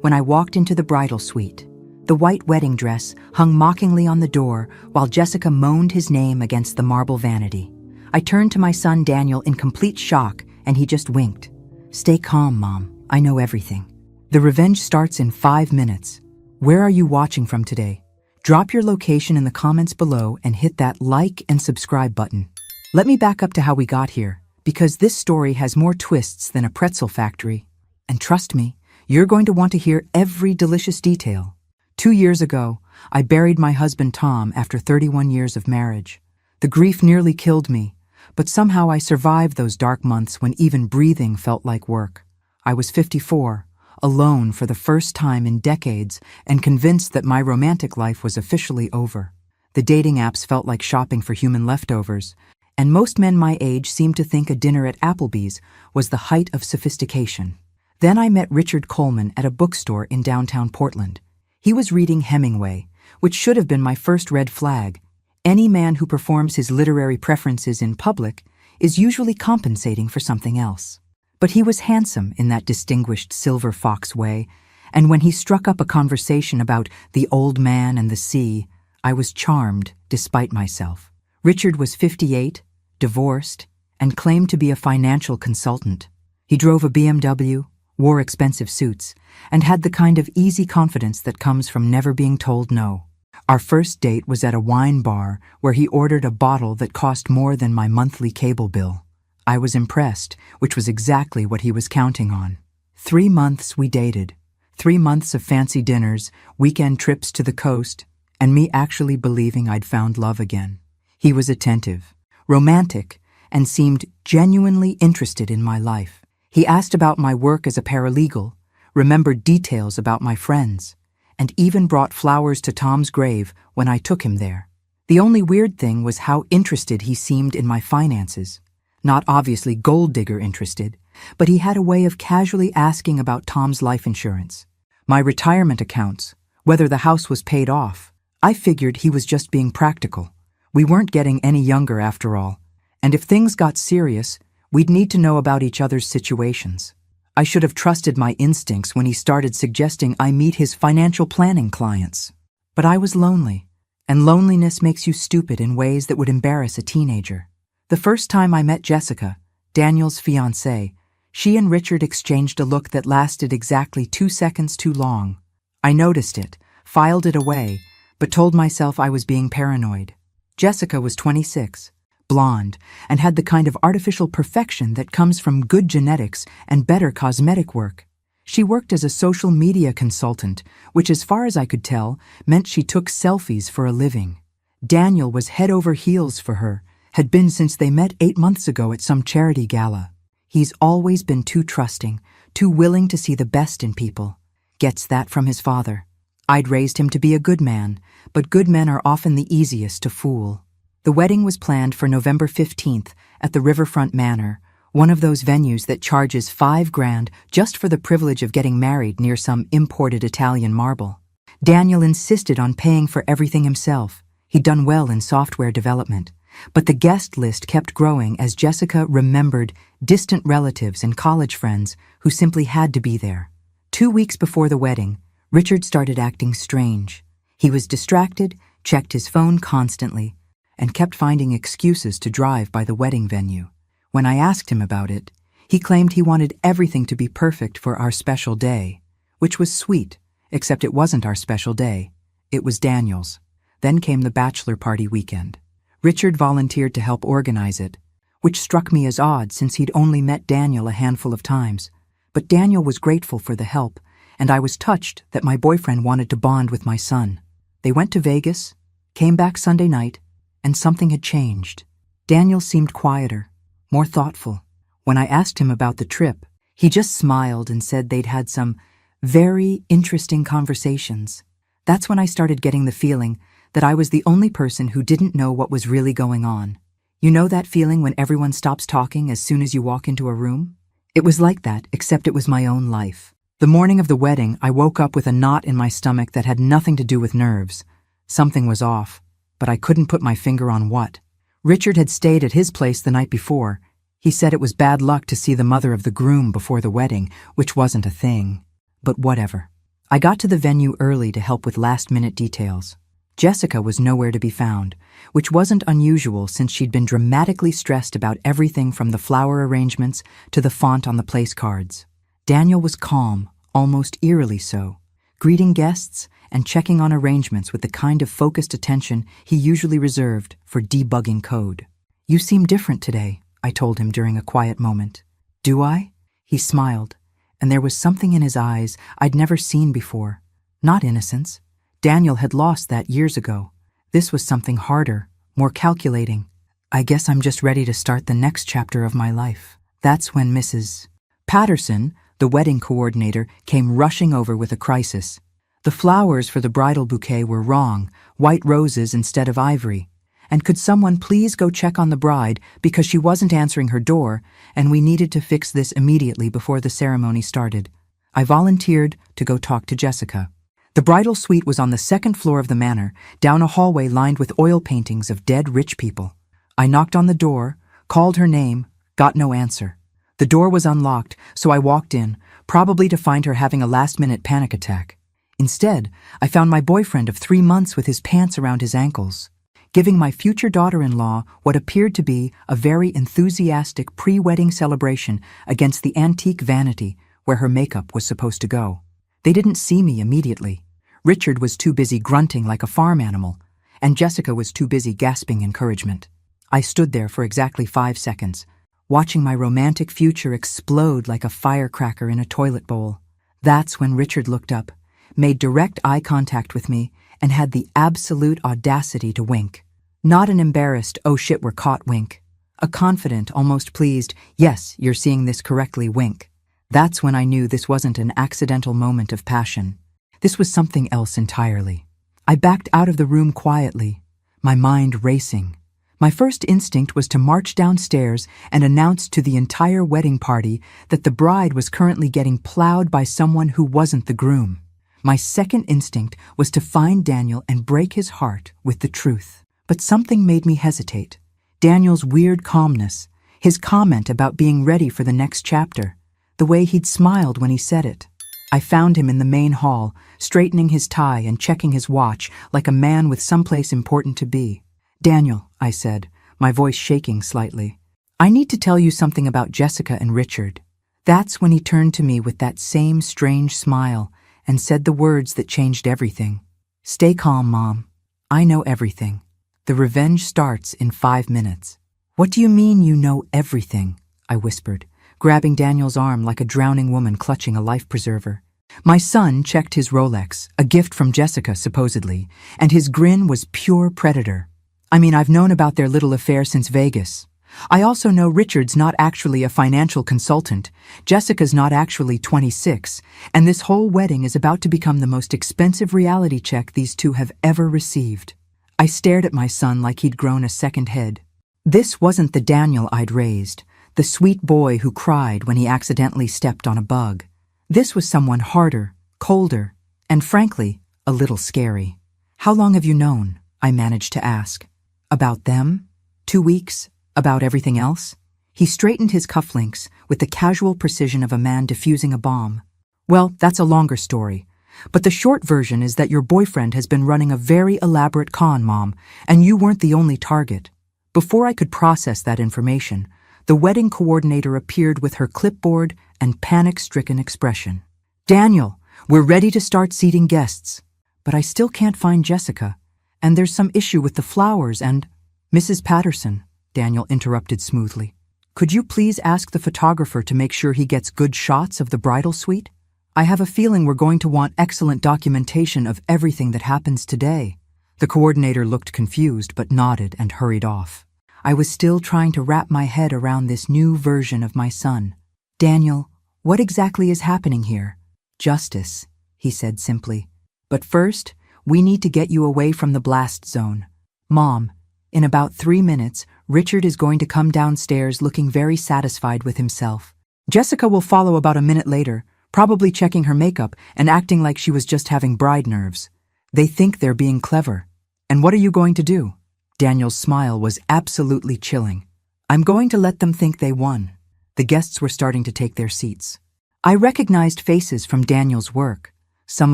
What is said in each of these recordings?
when I walked into the bridal suite. The white wedding dress hung mockingly on the door while Jessica moaned his name against the marble vanity. I turned to my son Daniel in complete shock, and he just winked. "Stay calm, Mom. I know everything. The revenge starts in 5 minutes. Where are you watching from today? Drop your location in the comments below and hit that like and subscribe button." Let me back up to how we got here, because this story has more twists than a pretzel factory. And trust me, you're going to want to hear every delicious detail. 2 years ago, I buried my husband Tom after 31 years of marriage. The grief nearly killed me, but somehow I survived those dark months when even breathing felt like work. I was 54, alone for the first time in decades, and convinced that my romantic life was officially over. The dating apps felt like shopping for human leftovers, and most men my age seemed to think a dinner at Applebee's was the height of sophistication. Then I met Richard Coleman at a bookstore in downtown Portland. He was reading Hemingway, which should have been my first red flag. Any man who performs his literary preferences in public is usually compensating for something else. But he was handsome in that distinguished silver fox way, and when he struck up a conversation about the old man and the sea, I was charmed despite myself. Richard was 58, divorced, and claimed to be a financial consultant. He drove a BMW, wore expensive suits, and had the kind of easy confidence that comes from never being told no. Our first date was at a wine bar where he ordered a bottle that cost more than my monthly cable bill. I was impressed, which was exactly what he was counting on. 3 months we dated. 3 months of fancy dinners, weekend trips to the coast, and me actually believing I'd found love again. He was attentive, romantic, and seemed genuinely interested in my life. He asked about my work as a paralegal, remembered details about my friends, and even brought flowers to Tom's grave when I took him there. The only weird thing was how interested he seemed in my finances. Not obviously gold digger interested, but he had a way of casually asking about Tom's life insurance, my retirement accounts, whether the house was paid off. I figured he was just being practical. We weren't getting any younger after all, and if things got serious, we'd need to know about each other's situations. I should have trusted my instincts when he started suggesting I meet his financial planning clients. But I was lonely, and loneliness makes you stupid in ways that would embarrass a teenager. The first time I met Jessica, Daniel's fiancée, she and Richard exchanged a look that lasted exactly 2 seconds too long. I noticed it, filed it away, but told myself I was being paranoid. Jessica was 26, blonde, and had the kind of artificial perfection that comes from good genetics and better cosmetic work. She worked as a social media consultant, which, as far as I could tell, meant she took selfies for a living. Daniel was head over heels for her, had been since they met 8 months ago at some charity gala. He's always been too trusting, too willing to see the best in people. Gets that from his father. I'd raised him to be a good man, but good men are often the easiest to fool. The wedding was planned for November 15th at the Riverfront Manor, one of those venues that charges $5 grand just for the privilege of getting married near some imported Italian marble. Daniel insisted on paying for everything himself. He'd done well in software development. But the guest list kept growing as Jessica remembered distant relatives and college friends who simply had to be there. 2 weeks before the wedding, Richard started acting strange. He was distracted, checked his phone constantly, and kept finding excuses to drive by the wedding venue. When I asked him about it, he claimed he wanted everything to be perfect for our special day, which was sweet, except it wasn't our special day. It was Daniel's. Then came the bachelor party weekend. Richard volunteered to help organize it, which struck me as odd since he'd only met Daniel a handful of times. But Daniel was grateful for the help, and I was touched that my boyfriend wanted to bond with my son. They went to Vegas, came back Sunday night, and something had changed. Daniel seemed quieter, more thoughtful. When I asked him about the trip, he just smiled and said they'd had some very interesting conversations. That's when I started getting the feeling that I was the only person who didn't know what was really going on. You know that feeling when everyone stops talking as soon as you walk into a room? It was like that, except it was my own life. The morning of the wedding, I woke up with a knot in my stomach that had nothing to do with nerves. Something was off, but I couldn't put my finger on what. Richard had stayed at his place the night before. He said it was bad luck to see the mother of the groom before the wedding, which wasn't a thing. But whatever. I got to the venue early to help with last-minute details. Jessica was nowhere to be found, which wasn't unusual since she'd been dramatically stressed about everything from the flower arrangements to the font on the place cards. Daniel was calm, almost eerily so, greeting guests and checking on arrangements with the kind of focused attention he usually reserved for debugging code. "You seem different today," I told him during a quiet moment. "Do I?" He smiled, and there was something in his eyes I'd never seen before. Not innocence. Daniel had lost that years ago. This was something harder, more calculating. "I guess I'm just ready to start the next chapter of my life." That's when Mrs. Patterson, the wedding coordinator, came rushing over with a crisis. The flowers for the bridal bouquet were wrong, white roses instead of ivory. And could someone please go check on the bride because she wasn't answering her door, and we needed to fix this immediately before the ceremony started. I volunteered to go talk to Jessica. The bridal suite was on the second floor of the manor, down a hallway lined with oil paintings of dead rich people. I knocked on the door, called her name, got no answer. The door was unlocked, so I walked in, probably to find her having a last-minute panic attack. Instead, I found my boyfriend of 3 months with his pants around his ankles, giving my future daughter-in-law what appeared to be a very enthusiastic pre-wedding celebration against the antique vanity where her makeup was supposed to go. They didn't see me immediately. Richard was too busy grunting like a farm animal, and Jessica was too busy gasping encouragement. I stood there for exactly 5 seconds, watching my romantic future explode like a firecracker in a toilet bowl. That's when Richard looked up, made direct eye contact with me, and had the absolute audacity to wink. Not an embarrassed, "oh shit, we're caught" wink. A confident, almost pleased, "yes, you're seeing this correctly" wink. That's when I knew this wasn't an accidental moment of passion. This was something else entirely. I backed out of the room quietly, my mind racing. My first instinct was to march downstairs and announce to the entire wedding party that the bride was currently getting plowed by someone who wasn't the groom. My second instinct was to find Daniel and break his heart with the truth. But something made me hesitate. Daniel's weird calmness, his comment about being ready for the next chapter, the way he'd smiled when he said it. I found him in the main hall, straightening his tie and checking his watch like a man with someplace important to be. "Daniel," I said, my voice shaking slightly, "I need to tell you something about Jessica and Richard." That's when he turned to me with that same strange smile and said the words that changed everything. "Stay calm, Mom. I know everything. The revenge starts in 5 minutes." "What do you mean you know everything?" I whispered, grabbing Daniel's arm like a drowning woman clutching a life preserver. My son checked his Rolex, a gift from Jessica supposedly, and his grin was pure predator. I mean, I've known about their little affair since Vegas. I also know Richard's not actually a financial consultant, Jessica's not actually 26, and this whole wedding is about to become the most expensive reality check these two have ever received. I stared at my son like he'd grown a second head. This wasn't the Daniel I'd raised, the sweet boy who cried when he accidentally stepped on a bug. This was someone harder, colder, and frankly, a little scary. "How long have you known?" I managed to ask. "About them? 2 weeks? About everything else?" He straightened his cufflinks with the casual precision of a man defusing a bomb. "Well, that's a longer story. But the short version is that your boyfriend has been running a very elaborate con, Mom, and you weren't the only target." Before I could process that information, the wedding coordinator appeared with her clipboard and panic-stricken expression. "Daniel, we're ready to start seating guests. But I still can't find Jessica, and there's some issue with the flowers and—" "Mrs. Patterson," Daniel interrupted smoothly, "could you please ask the photographer to make sure he gets good shots of the bridal suite? I have a feeling we're going to want excellent documentation of everything that happens today." The coordinator looked confused but nodded and hurried off. I was still trying to wrap my head around this new version of my son. "Daniel, what exactly is happening here?" "Justice," he said simply. "But first, we need to get you away from the blast zone. Mom, in about 3 minutes, Richard is going to come downstairs looking very satisfied with himself. Jessica will follow about a minute later, probably checking her makeup and acting like she was just having bride nerves. They think they're being clever. And what are you going to do?" Daniel's smile was absolutely chilling. "I'm going to let them think they won." The guests were starting to take their seats. I recognized faces from Daniel's work. some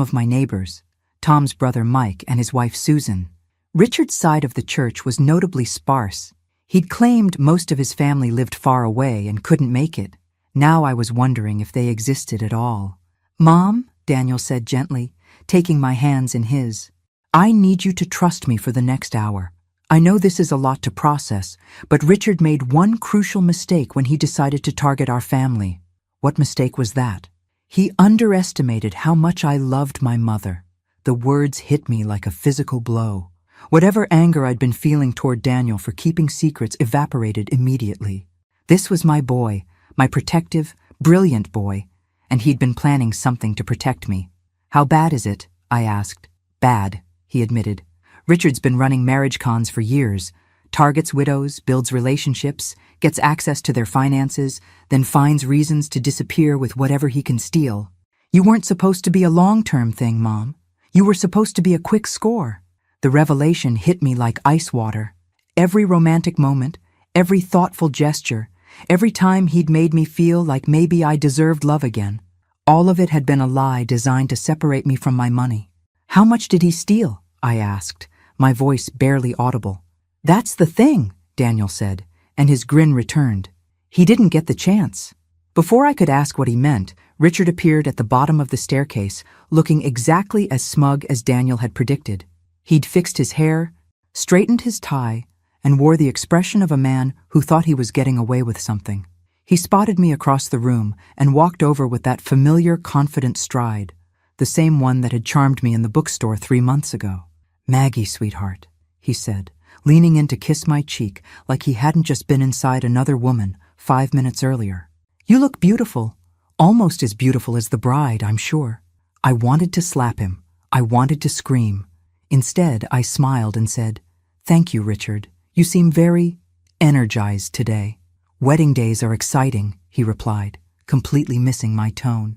of my neighbors, Tom's brother Mike and his wife Susan. Richard's side of the church was notably sparse. He'd claimed most of his family lived far away and couldn't make it. Now I was wondering if they existed at all. "Mom," Daniel said gently, taking my hands in his, "I need you to trust me for the next hour. I know this is a lot to process, but Richard made one crucial mistake when he decided to target our family." "What mistake was that?" "He underestimated how much I loved my mother." The words hit me like a physical blow. Whatever anger I'd been feeling toward Daniel for keeping secrets evaporated immediately. This was my boy, my protective, brilliant boy, and he'd been planning something to protect me. "How bad is it?" I asked. "Bad," he admitted. "Richard's been running marriage cons for years. Targets widows, builds relationships, gets access to their finances, then finds reasons to disappear with whatever he can steal. You weren't supposed to be a long-term thing, Mom. You were supposed to be a quick score." The revelation hit me like ice water. Every romantic moment, every thoughtful gesture, every time he'd made me feel like maybe I deserved love again, all of it had been a lie designed to separate me from my money. "How much did he steal?" I asked, my voice barely audible. "That's the thing," Daniel said, and his grin returned. "He didn't get the chance." Before I could ask what he meant, Richard appeared at the bottom of the staircase, looking exactly as smug as Daniel had predicted. He'd fixed his hair, straightened his tie, and wore the expression of a man who thought he was getting away with something. He spotted me across the room and walked over with that familiar, confident stride, the same one that had charmed me in the bookstore 3 months ago. "Maggie, sweetheart," he said, leaning in to kiss my cheek like he hadn't just been inside another woman 5 minutes earlier. "You look beautiful, almost as beautiful as the bride, I'm sure." I wanted to slap him. I wanted to scream. Instead, I smiled and said, "Thank you, Richard. You seem very energized today." "Wedding days are exciting," he replied, completely missing my tone.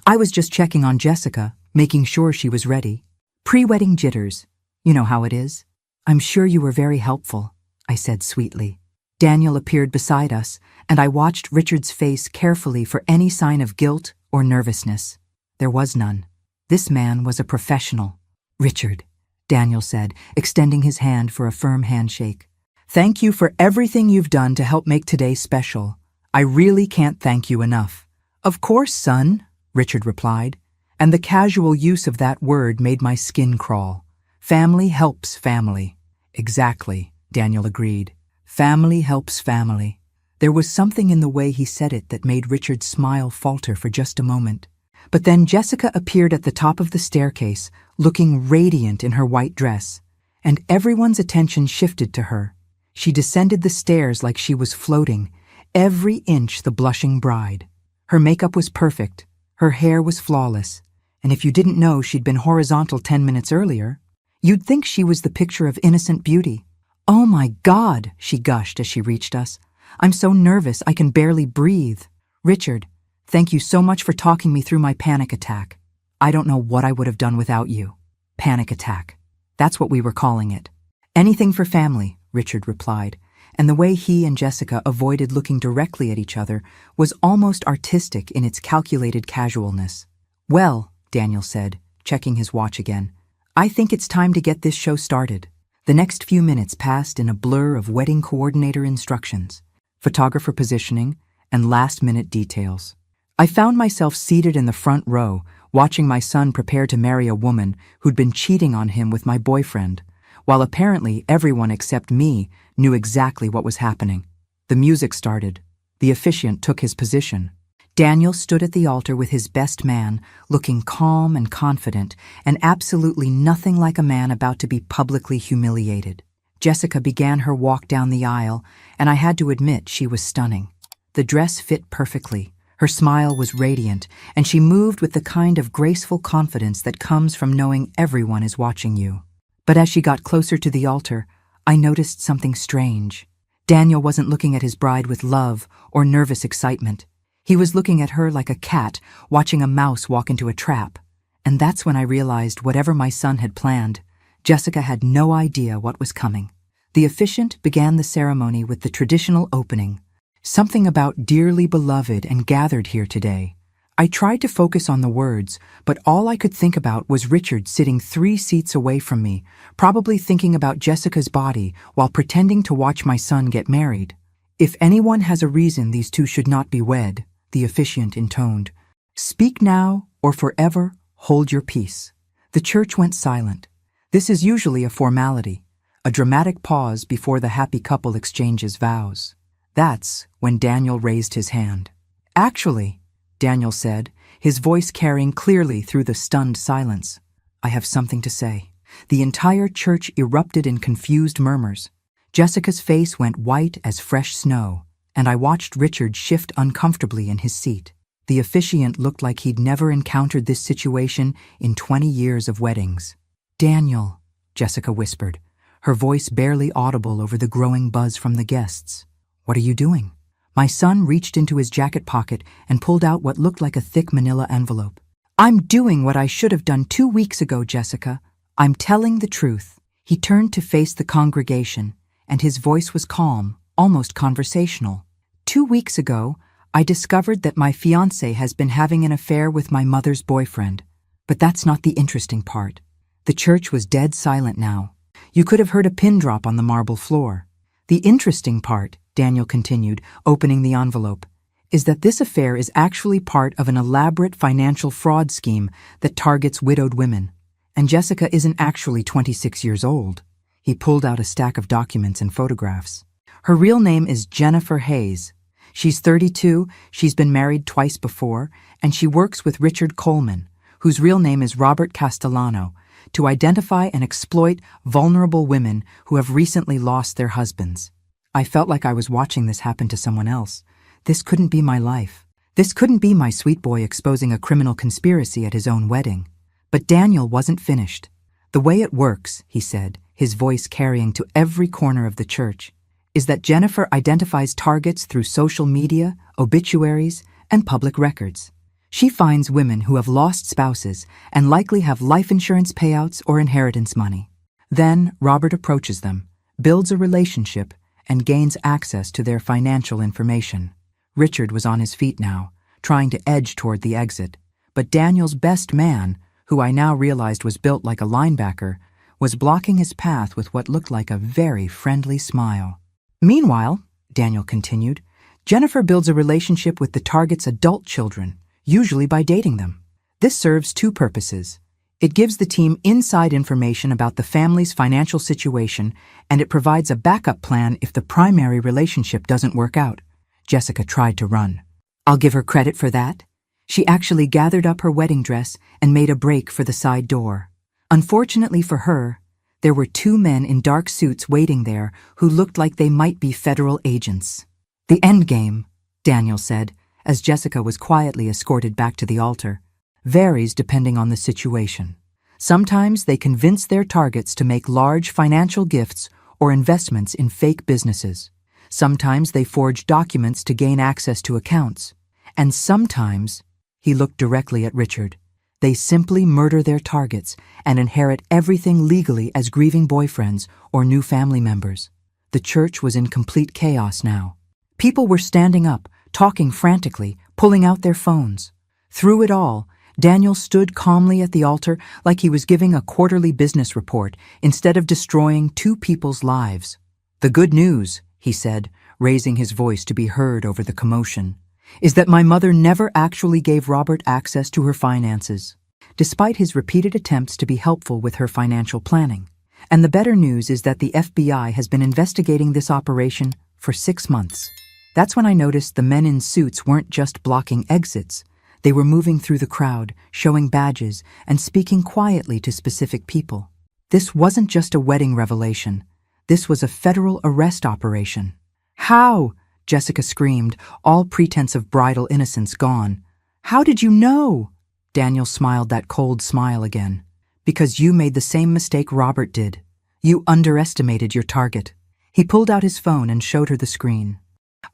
"I was just checking on Jessica, making sure she was ready. Pre-wedding jitters. You know how it is." "I'm sure you were very helpful," I said sweetly. Daniel appeared beside us, and I watched Richard's face carefully for any sign of guilt or nervousness. There was none. This man was a professional. "Richard," Daniel said, extending his hand for a firm handshake. "Thank you for everything you've done to help make today special. I really can't thank you enough." "Of course, son," Richard replied, and the casual use of that word made my skin crawl. "Family helps family." "Exactly," Daniel agreed. "Family helps family." There was something in the way he said it that made Richard's smile falter for just a moment. But then Jessica appeared at the top of the staircase, looking radiant in her white dress, and everyone's attention shifted to her. She descended the stairs like she was floating, every inch the blushing bride. Her makeup was perfect, her hair was flawless, and if you didn't know she'd been horizontal 10 minutes earlier, you'd think she was the picture of innocent beauty. "Oh my God," she gushed as she reached us. "I'm so nervous I can barely breathe. Richard, thank you so much for talking me through my panic attack. I don't know what I would have done without you." Panic attack. That's what we were calling it. "Anything for family," Richard replied, and the way he and Jessica avoided looking directly at each other was almost artistic in its calculated casualness. "Well," Daniel said, checking his watch again, "I think it's time to get this show started." The next few minutes passed in a blur of wedding coordinator instructions, photographer positioning, and last-minute details. I found myself seated in the front row, watching my son prepare to marry a woman who'd been cheating on him with my boyfriend, while apparently everyone except me knew exactly what was happening. The music started. The officiant took his position. Daniel stood at the altar with his best man, looking calm and confident, and absolutely nothing like a man about to be publicly humiliated. Jessica began her walk down the aisle, and I had to admit she was stunning. The dress fit perfectly. Her smile was radiant, and she moved with the kind of graceful confidence that comes from knowing everyone is watching you. But as she got closer to the altar, I noticed something strange. Daniel wasn't looking at his bride with love or nervous excitement. He was looking at her like a cat watching a mouse walk into a trap. And that's when I realized whatever my son had planned, Jessica had no idea what was coming. The officiant began the ceremony with the traditional opening. "Something about dearly beloved and gathered here today. I tried to focus on the words, but all I could think about was Richard sitting 3 seats away from me, probably thinking about Jessica's body while pretending to watch my son get married. "If anyone has a reason these two should not be wed," the officiant intoned, "speak now or forever hold your peace." The church went silent. This is usually a formality, a dramatic pause before the happy couple exchanges vows. That's when Daniel raised his hand. "Actually," Daniel said, his voice carrying clearly through the stunned silence, "I have something to say." The entire church erupted in confused murmurs. Jessica's face went white as fresh snow, and I watched Richard shift uncomfortably in his seat. The officiant looked like he'd never encountered this situation in 20 years of weddings. "Daniel," Jessica whispered, her voice barely audible over the growing buzz from the guests. "What are you doing?" My son reached into his jacket pocket and pulled out what looked like a thick manila envelope. "I'm doing what I should have done 2 weeks ago, Jessica. I'm telling the truth." He turned to face the congregation, and his voice was calm, almost conversational. "2 weeks ago, I discovered that my fiancé has been having an affair with my mother's boyfriend. But that's not the interesting part." The church was dead silent now. You could have heard a pin drop on the marble floor. "The interesting part," Daniel continued, opening the envelope, "is that this affair is actually part of an elaborate financial fraud scheme that targets widowed women. And Jessica isn't actually 26 years old." He pulled out a stack of documents and photographs. "Her real name is Jennifer Hayes. She's 32, she's been married twice before, and she works with Richard Coleman, whose real name is Robert Castellano, to identify and exploit vulnerable women who have recently lost their husbands." I felt like I was watching this happen to someone else. This couldn't be my life. This couldn't be my sweet boy exposing a criminal conspiracy at his own wedding. But Daniel wasn't finished. "The way it works," he said, his voice carrying to every corner of the church, "is that Jennifer identifies targets through social media, obituaries, and public records. She finds women who have lost spouses and likely have life insurance payouts or inheritance money. Then Robert approaches them, builds a relationship, and gains access to their financial information." Richard was on his feet now, trying to edge toward the exit, but Daniel's best man, who I now realized was built like a linebacker, was blocking his path with what looked like a very friendly smile. "Meanwhile," Daniel continued, "Jennifer builds a relationship with the target's adult children, usually by dating them. This serves 2 purposes. It gives the team inside information about the family's financial situation, and it provides a backup plan if the primary relationship doesn't work out." Jessica tried to run. "I'll give her credit for that. She actually gathered up her wedding dress and made a break for the side door. Unfortunately for her, there were 2 men in dark suits waiting there who looked like they might be federal agents." "The end game," Daniel said, as Jessica was quietly escorted back to the altar, "varies depending on the situation. Sometimes they convince their targets to make large financial gifts or investments in fake businesses. Sometimes they forge documents to gain access to accounts. And sometimes," he looked directly at Richard, "they simply murder their targets and inherit everything legally as grieving boyfriends or new family members." The church was in complete chaos now. People were standing up, talking frantically, pulling out their phones. Through it all, Daniel stood calmly at the altar like he was giving a quarterly business report instead of destroying 2 people's lives. "The good news," he said, raising his voice to be heard over the commotion, "is that my mother never actually gave Robert access to her finances, despite his repeated attempts to be helpful with her financial planning. And the better news is that the FBI has been investigating this operation for 6 months." That's when I noticed the men in suits weren't just blocking exits. They were moving through the crowd, showing badges, and speaking quietly to specific people. This wasn't just a wedding revelation. This was a federal arrest operation. "How?" Jessica screamed, all pretense of bridal innocence gone. "How did you know?" Daniel smiled that cold smile again. "Because you made the same mistake Robert did. You underestimated your target." He pulled out his phone and showed her the screen.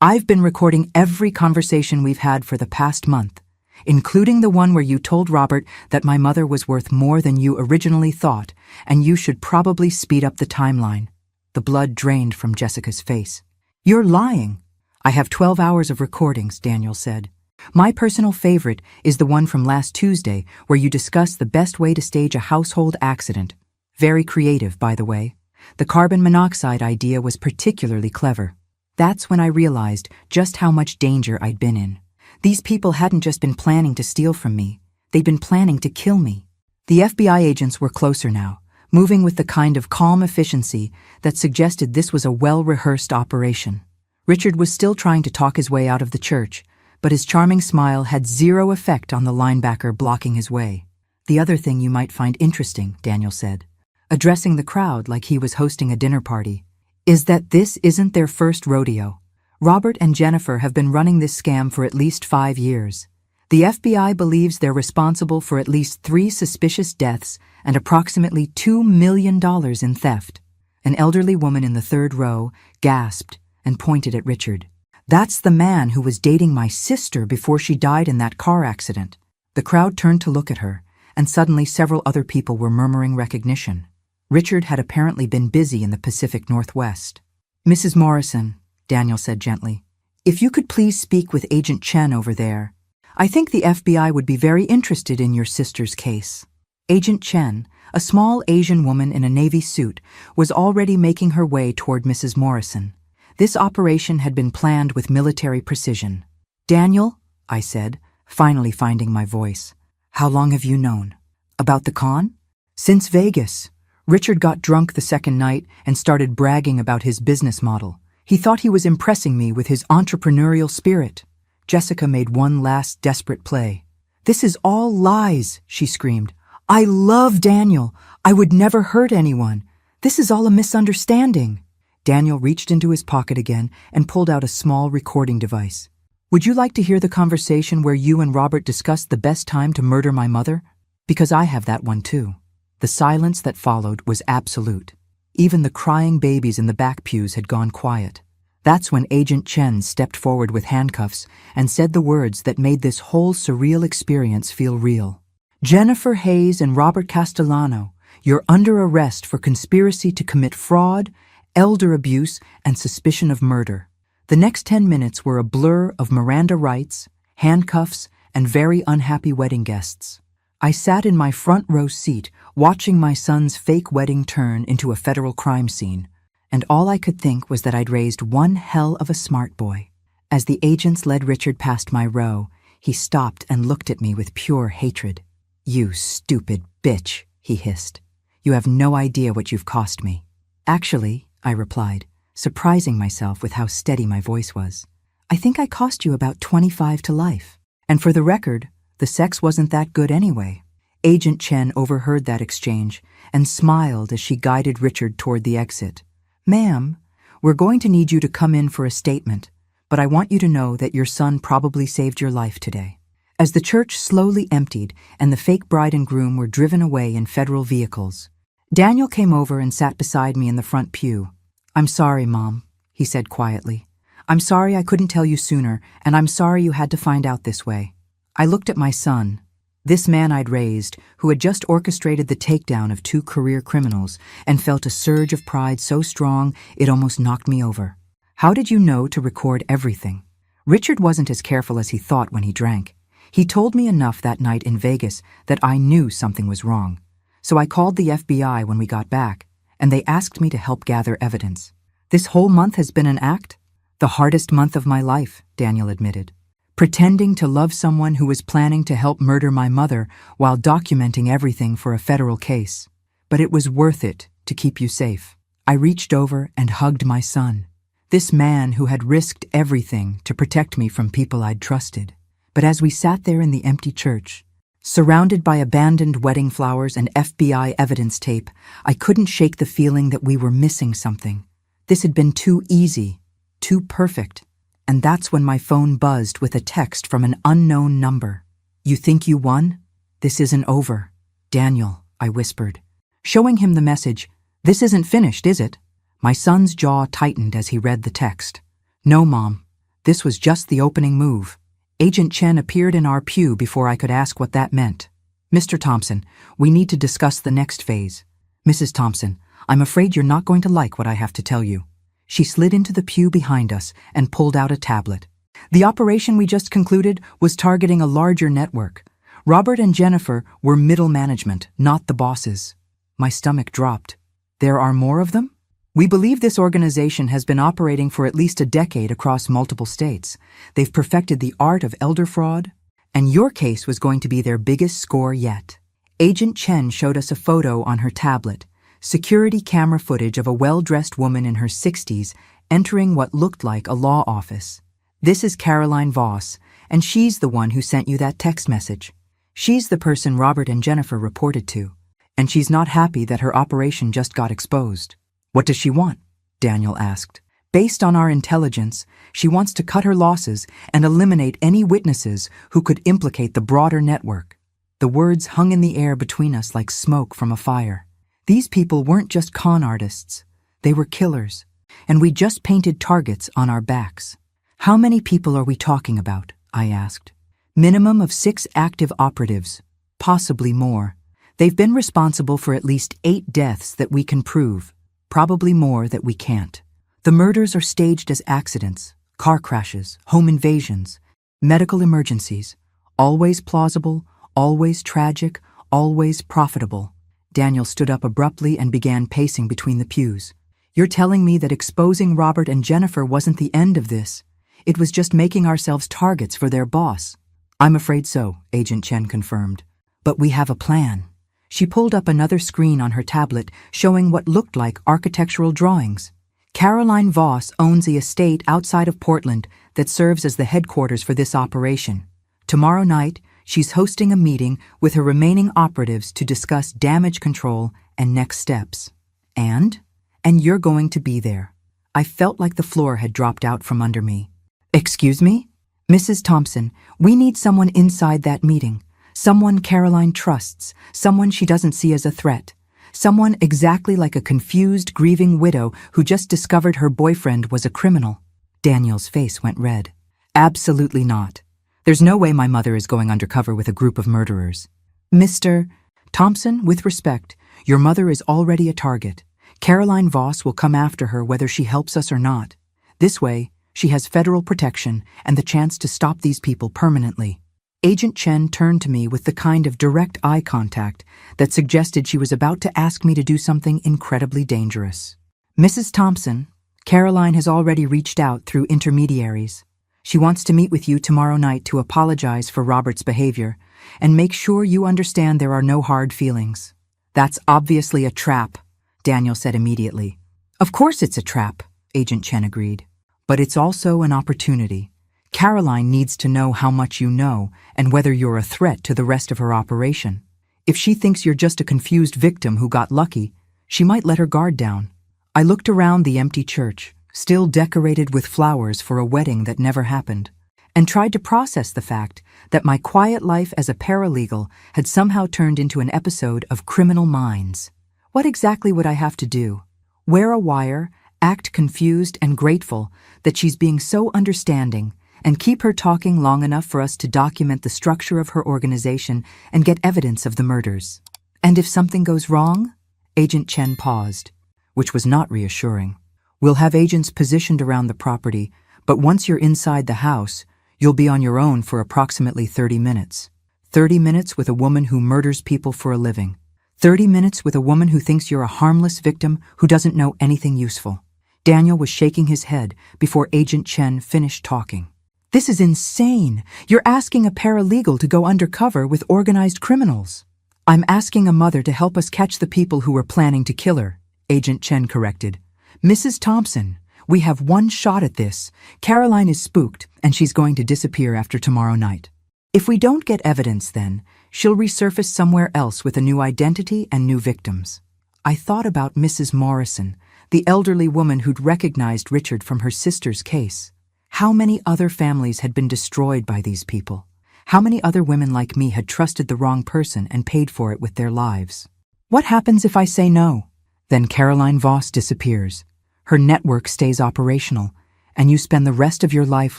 "I've been recording every conversation we've had for the past month, including the one where you told Robert that my mother was worth more than you originally thought, and you should probably speed up the timeline." The blood drained from Jessica's face. "You're lying." "I have 12 hours of recordings," Daniel said. My personal favorite is the one from last Tuesday where you discuss the best way to stage a household accident. Very creative, by the way. The carbon monoxide idea was particularly clever. That's when I realized just how much danger I'd been in. These people hadn't just been planning to steal from me. They'd been planning to kill me. The FBI agents were closer now, moving with the kind of calm efficiency that suggested this was a well-rehearsed operation. Richard was still trying to talk his way out of the church, but his charming smile had zero effect on the linebacker blocking his way. "The other thing you might find interesting," Daniel said, addressing the crowd like he was hosting a dinner party, "is that this isn't their first rodeo. Robert and Jennifer have been running this scam for at least 5 years. The FBI believes they're responsible for at least 3 suspicious deaths and approximately $2 million in theft." An elderly woman in the third row gasped and pointed at Richard. "That's the man who was dating my sister before she died in that car accident." The crowd turned to look at her, and suddenly several other people were murmuring recognition. Richard had apparently been busy in the Pacific Northwest. "Mrs. Morrison," Daniel said gently, "if you could please speak with Agent Chen over there. I think the FBI would be very interested in your sister's case." Agent Chen, a small Asian woman in a navy suit, was already making her way toward Mrs. Morrison. This operation had been planned with military precision. "Daniel," I said, finally finding my voice, "how long have you known? About the con?" "Since Vegas. Richard got drunk the second night and started bragging about his business model. He thought he was impressing me with his entrepreneurial spirit." Jessica made one last desperate play. "This is all lies," she screamed. "I love Daniel. I would never hurt anyone. This is all a misunderstanding." Daniel reached into his pocket again and pulled out a small recording device. "Would you like to hear the conversation where you and Robert discussed the best time to murder my mother? Because I have that one too." The silence that followed was absolute. Even the crying babies in the back pews had gone quiet. That's when Agent Chen stepped forward with handcuffs and said the words that made this whole surreal experience feel real. "Jennifer Hayes and Robert Castellano, you're under arrest for conspiracy to commit fraud, elder abuse, and suspicion of murder." The next 10 minutes were a blur of Miranda rights, handcuffs, and very unhappy wedding guests. I sat in my front row seat watching my son's fake wedding turn into a federal crime scene, and all I could think was that I'd raised one hell of a smart boy. As the agents led Richard past my row, he stopped and looked at me with pure hatred. "You stupid bitch," he hissed. "You have no idea what you've cost me." "Actually," I replied, surprising myself with how steady my voice was, "I think I cost you about 25 to life. And for the record, the sex wasn't that good anyway." Agent Chen overheard that exchange and smiled as she guided Richard toward the exit. "Ma'am, we're going to need you to come in for a statement, but I want you to know that your son probably saved your life today." As the church slowly emptied and the fake bride and groom were driven away in federal vehicles, Daniel came over and sat beside me in the front pew. "I'm sorry, Mom," he said quietly. "I'm sorry I couldn't tell you sooner, and I'm sorry you had to find out this way." I looked at my son, this man I'd raised, who had just orchestrated the takedown of 2 career criminals, and felt a surge of pride so strong it almost knocked me over. "How did you know to record everything?" Richard wasn't as careful as he thought when he drank. He told me enough that night in Vegas that I knew something was wrong. So I called the FBI when we got back, and they asked me to help gather evidence. "This whole month has been an act?" "The hardest month of my life," Daniel admitted. "Pretending to love someone who was planning to help murder my mother while documenting everything for a federal case. But it was worth it to keep you safe." I reached over and hugged my son, this man who had risked everything to protect me from people I'd trusted. But as we sat there in the empty church, surrounded by abandoned wedding flowers and FBI evidence tape, I couldn't shake the feeling that we were missing something. This had been too easy, too perfect. And that's when my phone buzzed with a text from an unknown number. "You think you won? This isn't over. Daniel," I whispered, showing him the message. "This isn't finished, is it?" My son's jaw tightened as he read the text. "No, Mom. This was just the opening move." Agent Chen appeared in our pew before I could ask what that meant. "Mr. Thompson, we need to discuss the next phase." "Mrs. Thompson, I'm afraid you're not going to like what I have to tell you." She slid into the pew behind us and pulled out a tablet. The operation we just concluded was targeting a larger network. Robert and Jennifer were middle management, not the bosses. My stomach dropped. There are more of them? We believe this organization has been operating for at least a decade across multiple states. They've perfected the art of elder fraud, and your case was going to be their biggest score yet. Agent Chen showed us a photo on her tablet, security camera footage of a well-dressed woman in her 60s entering what looked like a law office. This is Caroline Voss, and she's the one who sent you that text message. She's the person Robert and Jennifer reported to, and she's not happy that her operation just got exposed. What does she want? Daniel asked. Based on our intelligence, she wants to cut her losses and eliminate any witnesses who could implicate the broader network. The words hung in the air between us like smoke from a fire. These people weren't just con artists. They were killers, and we just painted targets on our backs. How many people are we talking about? I asked. Minimum of 6 active operatives, possibly more. They've been responsible for at least 8 deaths that we can prove, probably more that we can't. The murders are staged as accidents, car crashes, home invasions, medical emergencies, always plausible, always tragic, always profitable. Daniel stood up abruptly and began pacing between the pews. You're telling me that exposing Robert and Jennifer wasn't the end of this. It was just making ourselves targets for their boss. I'm afraid so, Agent Chen confirmed. But we have a plan. She pulled up another screen on her tablet showing what looked like architectural drawings. Caroline Voss owns the estate outside of Portland that serves as the headquarters for this operation. Tomorrow night, she's hosting a meeting with her remaining operatives to discuss damage control and next steps. And you're going to be there. I felt like the floor had dropped out from under me. Excuse me? Mrs. Thompson, we need someone inside that meeting. Someone Caroline trusts, someone she doesn't see as a threat. Someone exactly like a confused, grieving widow who just discovered her boyfriend was a criminal. Daniel's face went red. Absolutely not. There's no way my mother is going undercover with a group of murderers. Mr. Thompson, with respect, your mother is already a target. Caroline Voss will come after her whether she helps us or not. This way, she has federal protection and the chance to stop these people permanently. Agent Chen turned to me with the kind of direct eye contact that suggested she was about to ask me to do something incredibly dangerous. Mrs. Thompson, Caroline has already reached out through intermediaries. She wants to meet with you tomorrow night to apologize for Robert's behavior and make sure you understand there are no hard feelings. That's obviously a trap, Daniel said immediately. Of course it's a trap, Agent Chen agreed. But it's also an opportunity. Caroline needs to know how much you know and whether you're a threat to the rest of her operation. If she thinks you're just a confused victim who got lucky, she might let her guard down. I looked around the empty church, still decorated with flowers for a wedding that never happened, and tried to process the fact that my quiet life as a paralegal had somehow turned into an episode of Criminal Minds. What exactly would I have to do? Wear a wire, act confused and grateful that she's being so understanding, and keep her talking long enough for us to document the structure of her organization and get evidence of the murders. And if something goes wrong? Agent Chen paused, which was not reassuring. We'll have agents positioned around the property, but once you're inside the house, you'll be on your own for approximately 30 minutes. 30 minutes with a woman who murders people for a living. 30 minutes with a woman who thinks you're a harmless victim who doesn't know anything useful. Daniel was shaking his head before Agent Chen finished talking. This is insane. You're asking a paralegal to go undercover with organized criminals. I'm asking a mother to help us catch the people who were planning to kill her, Agent Chen corrected. Mrs. Thompson, we have one shot at this. Caroline is spooked, and she's going to disappear after tomorrow night. If we don't get evidence then, she'll resurface somewhere else with a new identity and new victims. I thought about Mrs. Morrison, the elderly woman who'd recognized Richard from her sister's case. How many other families had been destroyed by these people? How many other women like me had trusted the wrong person and paid for it with their lives? What happens if I say no? Then Caroline Voss disappears. Her network stays operational, and you spend the rest of your life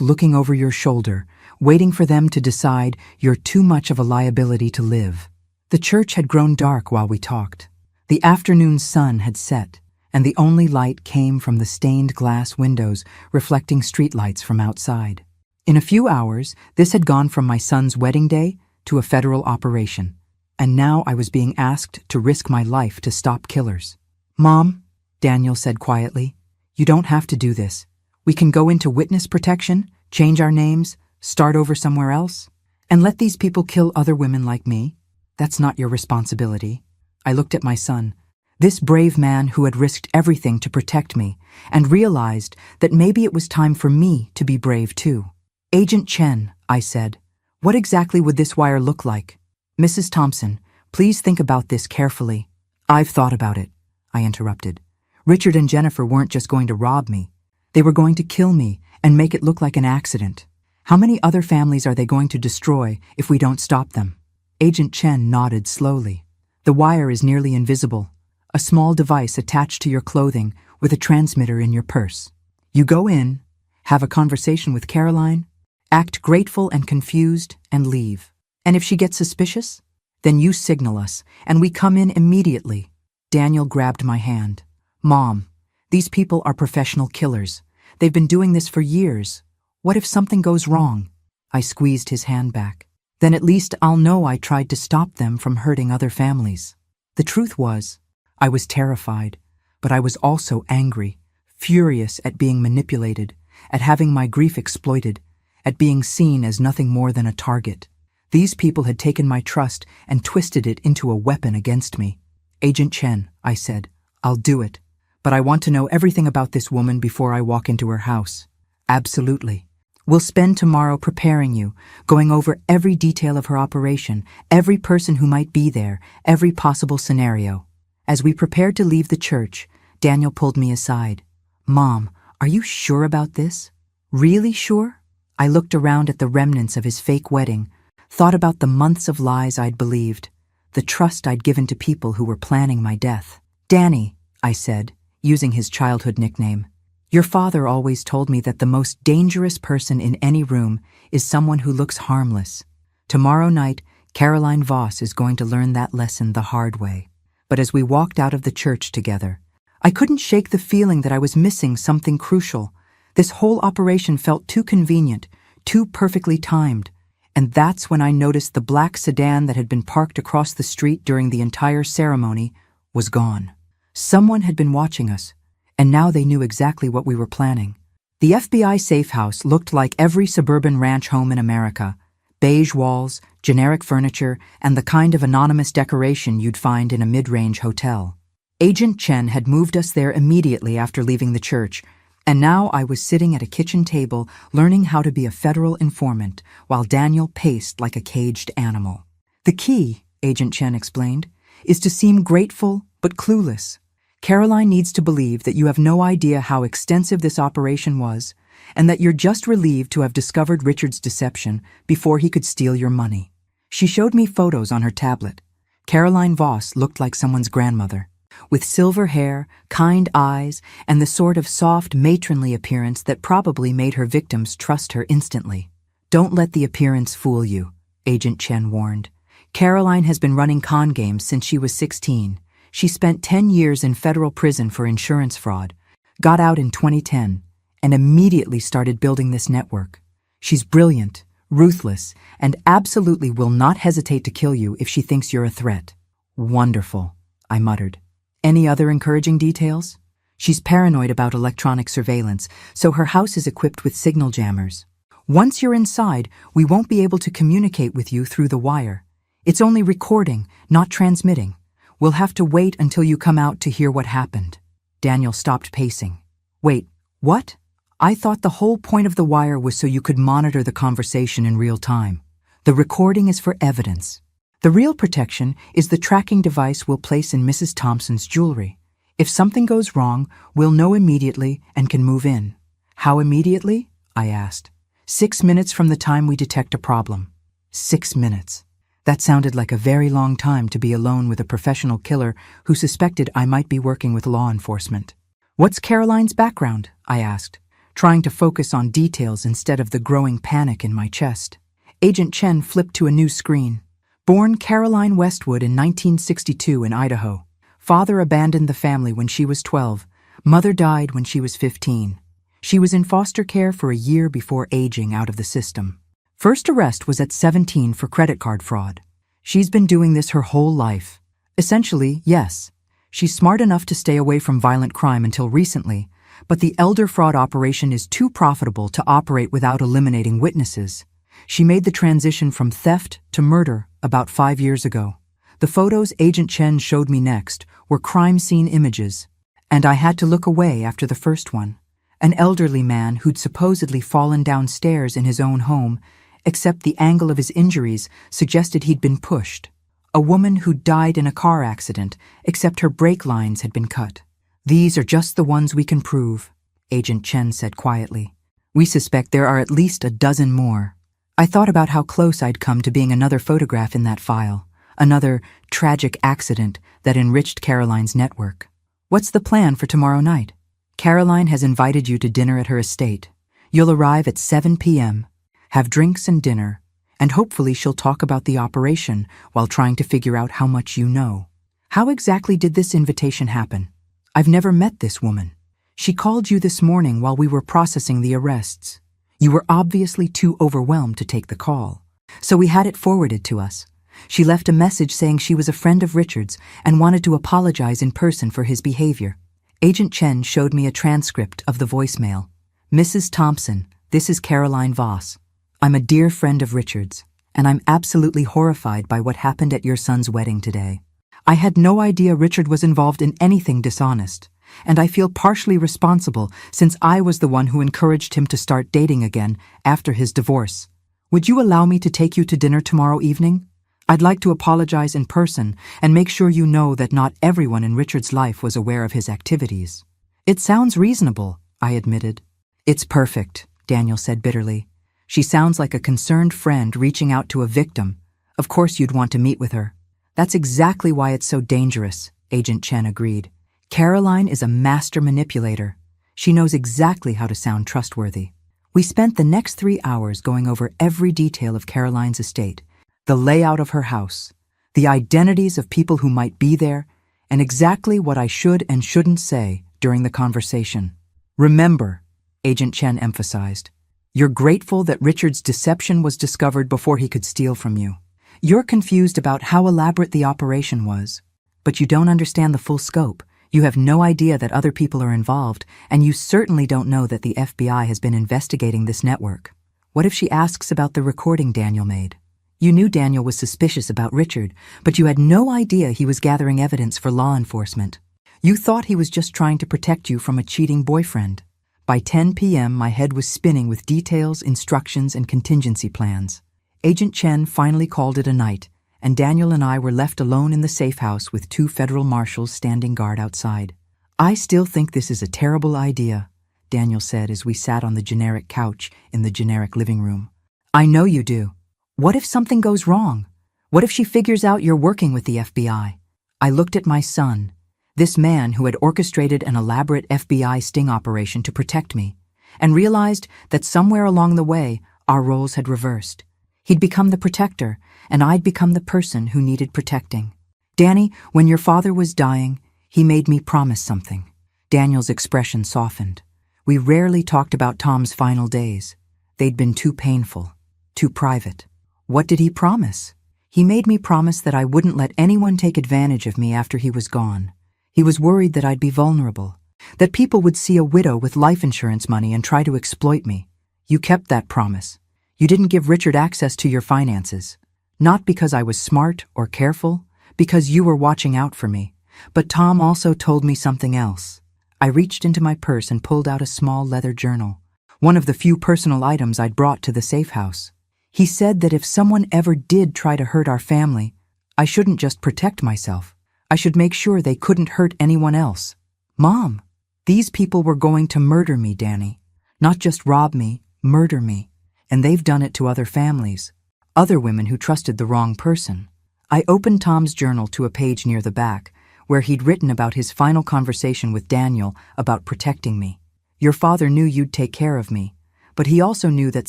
looking over your shoulder, waiting for them to decide you're too much of a liability to live. The church had grown dark while we talked. The afternoon sun had set, and the only light came from the stained glass windows reflecting streetlights from outside. In a few hours, this had gone from my son's wedding day to a federal operation, and now I was being asked to risk my life to stop killers. "Mom," Daniel said quietly, "you don't have to do this. We can go into witness protection, change our names, start over somewhere else, and let these people kill other women like me. That's not your responsibility." I looked at my son, this brave man who had risked everything to protect me, and realized that maybe it was time for me to be brave too. "Agent Chen," I said, "what exactly would this wire look like?" "Mrs. Thompson, please think about this carefully." "I've thought about it," I interrupted. "Richard and Jennifer weren't just going to rob me. They were going to kill me and make it look like an accident. How many other families are they going to destroy if we don't stop them?" Agent Chen nodded slowly. "The wire is nearly invisible, a small device attached to your clothing with a transmitter in your purse. You go in, have a conversation with Caroline, act grateful and confused, and leave. And if she gets suspicious, then you signal us, and we come in immediately." Daniel grabbed my hand. "Mom, these people are professional killers. They've been doing this for years. What if something goes wrong?" I squeezed his hand back. "Then at least I'll know I tried to stop them from hurting other families." The truth was, I was terrified, but I was also angry, furious at being manipulated, at having my grief exploited, at being seen as nothing more than a target. These people had taken my trust and twisted it into a weapon against me. "Agent Chen," I said, "I'll do it, but I want to know everything about this woman before I walk into her house." "Absolutely. We'll spend tomorrow preparing you, going over every detail of her operation, every person who might be there, every possible scenario." As we prepared to leave the church, Daniel pulled me aside. "Mom, are you sure about this? Really sure?" I looked around at the remnants of his fake wedding, thought about the months of lies I'd believed, the trust I'd given to people who were planning my death. "Danny," I said, using his childhood nickname, "your father always told me that the most dangerous person in any room is someone who looks harmless. Tomorrow night, Caroline Voss is going to learn that lesson the hard way." But as we walked out of the church together, I couldn't shake the feeling that I was missing something crucial. This whole operation felt too convenient, too perfectly timed. And that's when I noticed the black sedan that had been parked across the street during the entire ceremony was gone. Someone had been watching us, and now they knew exactly what we were planning. The FBI safe house looked like every suburban ranch home in America: beige walls, generic furniture, and the kind of anonymous decoration you'd find in a mid-range hotel. Agent Chen had moved us there immediately after leaving the church, and now I was sitting at a kitchen table learning how to be a federal informant while Daniel paced like a caged animal. "The key," Agent Chen explained, "is to seem grateful but clueless. Caroline needs to believe that you have no idea how extensive this operation was, and that you're just relieved to have discovered Richard's deception before he could steal your money." She showed me photos on her tablet. Caroline Voss looked like someone's grandmother, with silver hair, kind eyes, and the sort of soft, matronly appearance that probably made her victims trust her instantly. "Don't let the appearance fool you," Agent Chen warned. "Caroline has been running con games since she was 16. She spent 10 years in federal prison for insurance fraud, got out in 2010, and immediately started building this network. She's brilliant, ruthless, and absolutely will not hesitate to kill you if she thinks you're a threat." "Wonderful," I muttered. "Any other encouraging details?" "She's paranoid about electronic surveillance, so her house is equipped with signal jammers. Once you're inside, we won't be able to communicate with you through the wire. It's only recording, not transmitting. We'll have to wait until you come out to hear what happened." Daniel stopped pacing. "Wait, what? I thought the whole point of the wire was so you could monitor the conversation in real time. The recording is for evidence. The real protection is the tracking device we'll place in Mrs. Thompson's jewelry. If something goes wrong, we'll know immediately and can move in." "How immediately?" I asked. 6 minutes from the time we detect a problem." 6 minutes. That sounded like a very long time to be alone with a professional killer who suspected I might be working with law enforcement. "What's Caroline's background?" I asked, trying to focus on details instead of the growing panic in my chest. Agent Chen flipped to a new screen. "Born Caroline Westwood in 1962 in Idaho. Father abandoned the family when she was 12. Mother died when she was 15. She was in foster care for a year before aging out of the system. First arrest was at 17 for credit card fraud. She's been doing this her whole life. Essentially, yes. She's smart enough to stay away from violent crime until recently, but the elder fraud operation is too profitable to operate without eliminating witnesses. She made the transition from theft to murder about 5 years ago. The photos Agent Chen showed me next were crime scene images, and I had to look away after the first one. An elderly man who'd supposedly fallen downstairs in his own home, except the angle of his injuries suggested he'd been pushed. A woman who died in a car accident, except her brake lines had been cut. "These are just the ones we can prove," Agent Chen said quietly. "We suspect there are at least a dozen more." I thought about how close I'd come to being another photograph in that file, another tragic accident that enriched Caroline's network. "What's the plan for tomorrow night?" "Caroline has invited you to dinner at her estate. You'll arrive at 7 p.m., have drinks and dinner, and hopefully she'll talk about the operation while trying to figure out how much you know." "How exactly did this invitation happen?" "I've never met this woman. She called you this morning while we were processing the arrests. You were obviously too overwhelmed to take the call, so we had it forwarded to us. She left a message saying she was a friend of Richard's and wanted to apologize in person for his behavior." Agent Chen showed me a transcript of the voicemail. "Mrs. Thompson, this is Caroline Voss. I'm a dear friend of Richard's, and I'm absolutely horrified by what happened at your son's wedding today. I had no idea Richard was involved in anything dishonest, and I feel partially responsible since I was the one who encouraged him to start dating again after his divorce. Would you allow me to take you to dinner tomorrow evening? I'd like to apologize in person and make sure you know that not everyone in Richard's life was aware of his activities." "It sounds reasonable," I admitted. "It's perfect," Daniel said bitterly. "She sounds like a concerned friend reaching out to a victim. Of course you'd want to meet with her." "That's exactly why it's so dangerous," Agent Chen agreed. "Caroline is a master manipulator. She knows exactly how to sound trustworthy." We spent the next 3 hours going over every detail of Caroline's estate, the layout of her house, the identities of people who might be there, and exactly what I should and shouldn't say during the conversation. "Remember," Agent Chen emphasized, "you're grateful that Richard's deception was discovered before he could steal from you. You're confused about how elaborate the operation was, but you don't understand the full scope. You have no idea that other people are involved, and you certainly don't know that the FBI has been investigating this network. What if she asks about the recording Daniel made? You knew Daniel was suspicious about Richard, but you had no idea he was gathering evidence for law enforcement. You thought he was just trying to protect you from a cheating boyfriend." By 10 p.m., my head was spinning with details, instructions, and contingency plans. Agent Chen finally called it a night, and Daniel and I were left alone in the safe house with 2 federal marshals standing guard outside. "I still think this is a terrible idea," Daniel said as we sat on the generic couch in the generic living room. "I know you do. What if something goes wrong? What if she figures out you're working with the FBI?" I looked at my son, this man who had orchestrated an elaborate FBI sting operation to protect me, and realized that somewhere along the way, our roles had reversed. He'd become the protector, and I'd become the person who needed protecting. "Danny, when your father was dying, he made me promise something." Daniel's expression softened. We rarely talked about Tom's final days. They'd been too painful, too private. "What did he promise?" "He made me promise that I wouldn't let anyone take advantage of me after he was gone. He was worried that I'd be vulnerable, that people would see a widow with life insurance money and try to exploit me. You kept that promise. You didn't give Richard access to your finances. Not because I was smart or careful, because you were watching out for me. But Tom also told me something else." I reached into my purse and pulled out a small leather journal, one of the few personal items I'd brought to the safe house. "He said that if someone ever did try to hurt our family, I shouldn't just protect myself. I should make sure they couldn't hurt anyone else." "Mom, these people were going to murder me, Danny. Not just rob me, murder me. And they've done it to other families, other women who trusted the wrong person." I opened Tom's journal to a page near the back, where he'd written about his final conversation with Daniel about protecting me. "Your father knew you'd take care of me, but he also knew that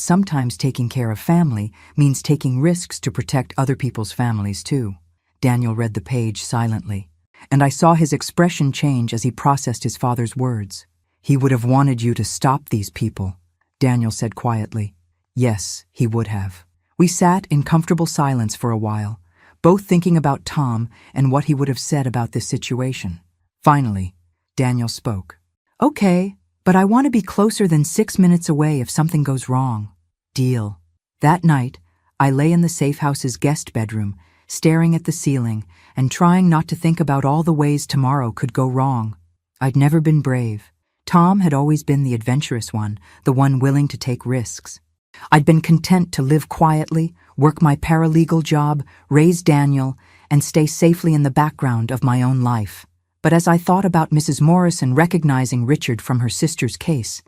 sometimes taking care of family means taking risks to protect other people's families too." Daniel read the page silently, and I saw his expression change as he processed his father's words. He would have wanted you to stop these people, Daniel said quietly. Yes, he would have. We sat in comfortable silence for a while, both thinking about Tom and what he would have said about this situation. Finally, Daniel spoke. Okay, but I want to be closer than 6 minutes away if something goes wrong. Deal. That night, I lay in the safe house's guest bedroom, staring at the ceiling and trying not to think about all the ways tomorrow could go wrong. I'd never been brave. Tom had always been the adventurous one, the one willing to take risks. I'd been content to live quietly, work my paralegal job, raise Daniel, and stay safely in the background of my own life. But as I thought about Mrs. Morrison recognizing Richard from her sister's case,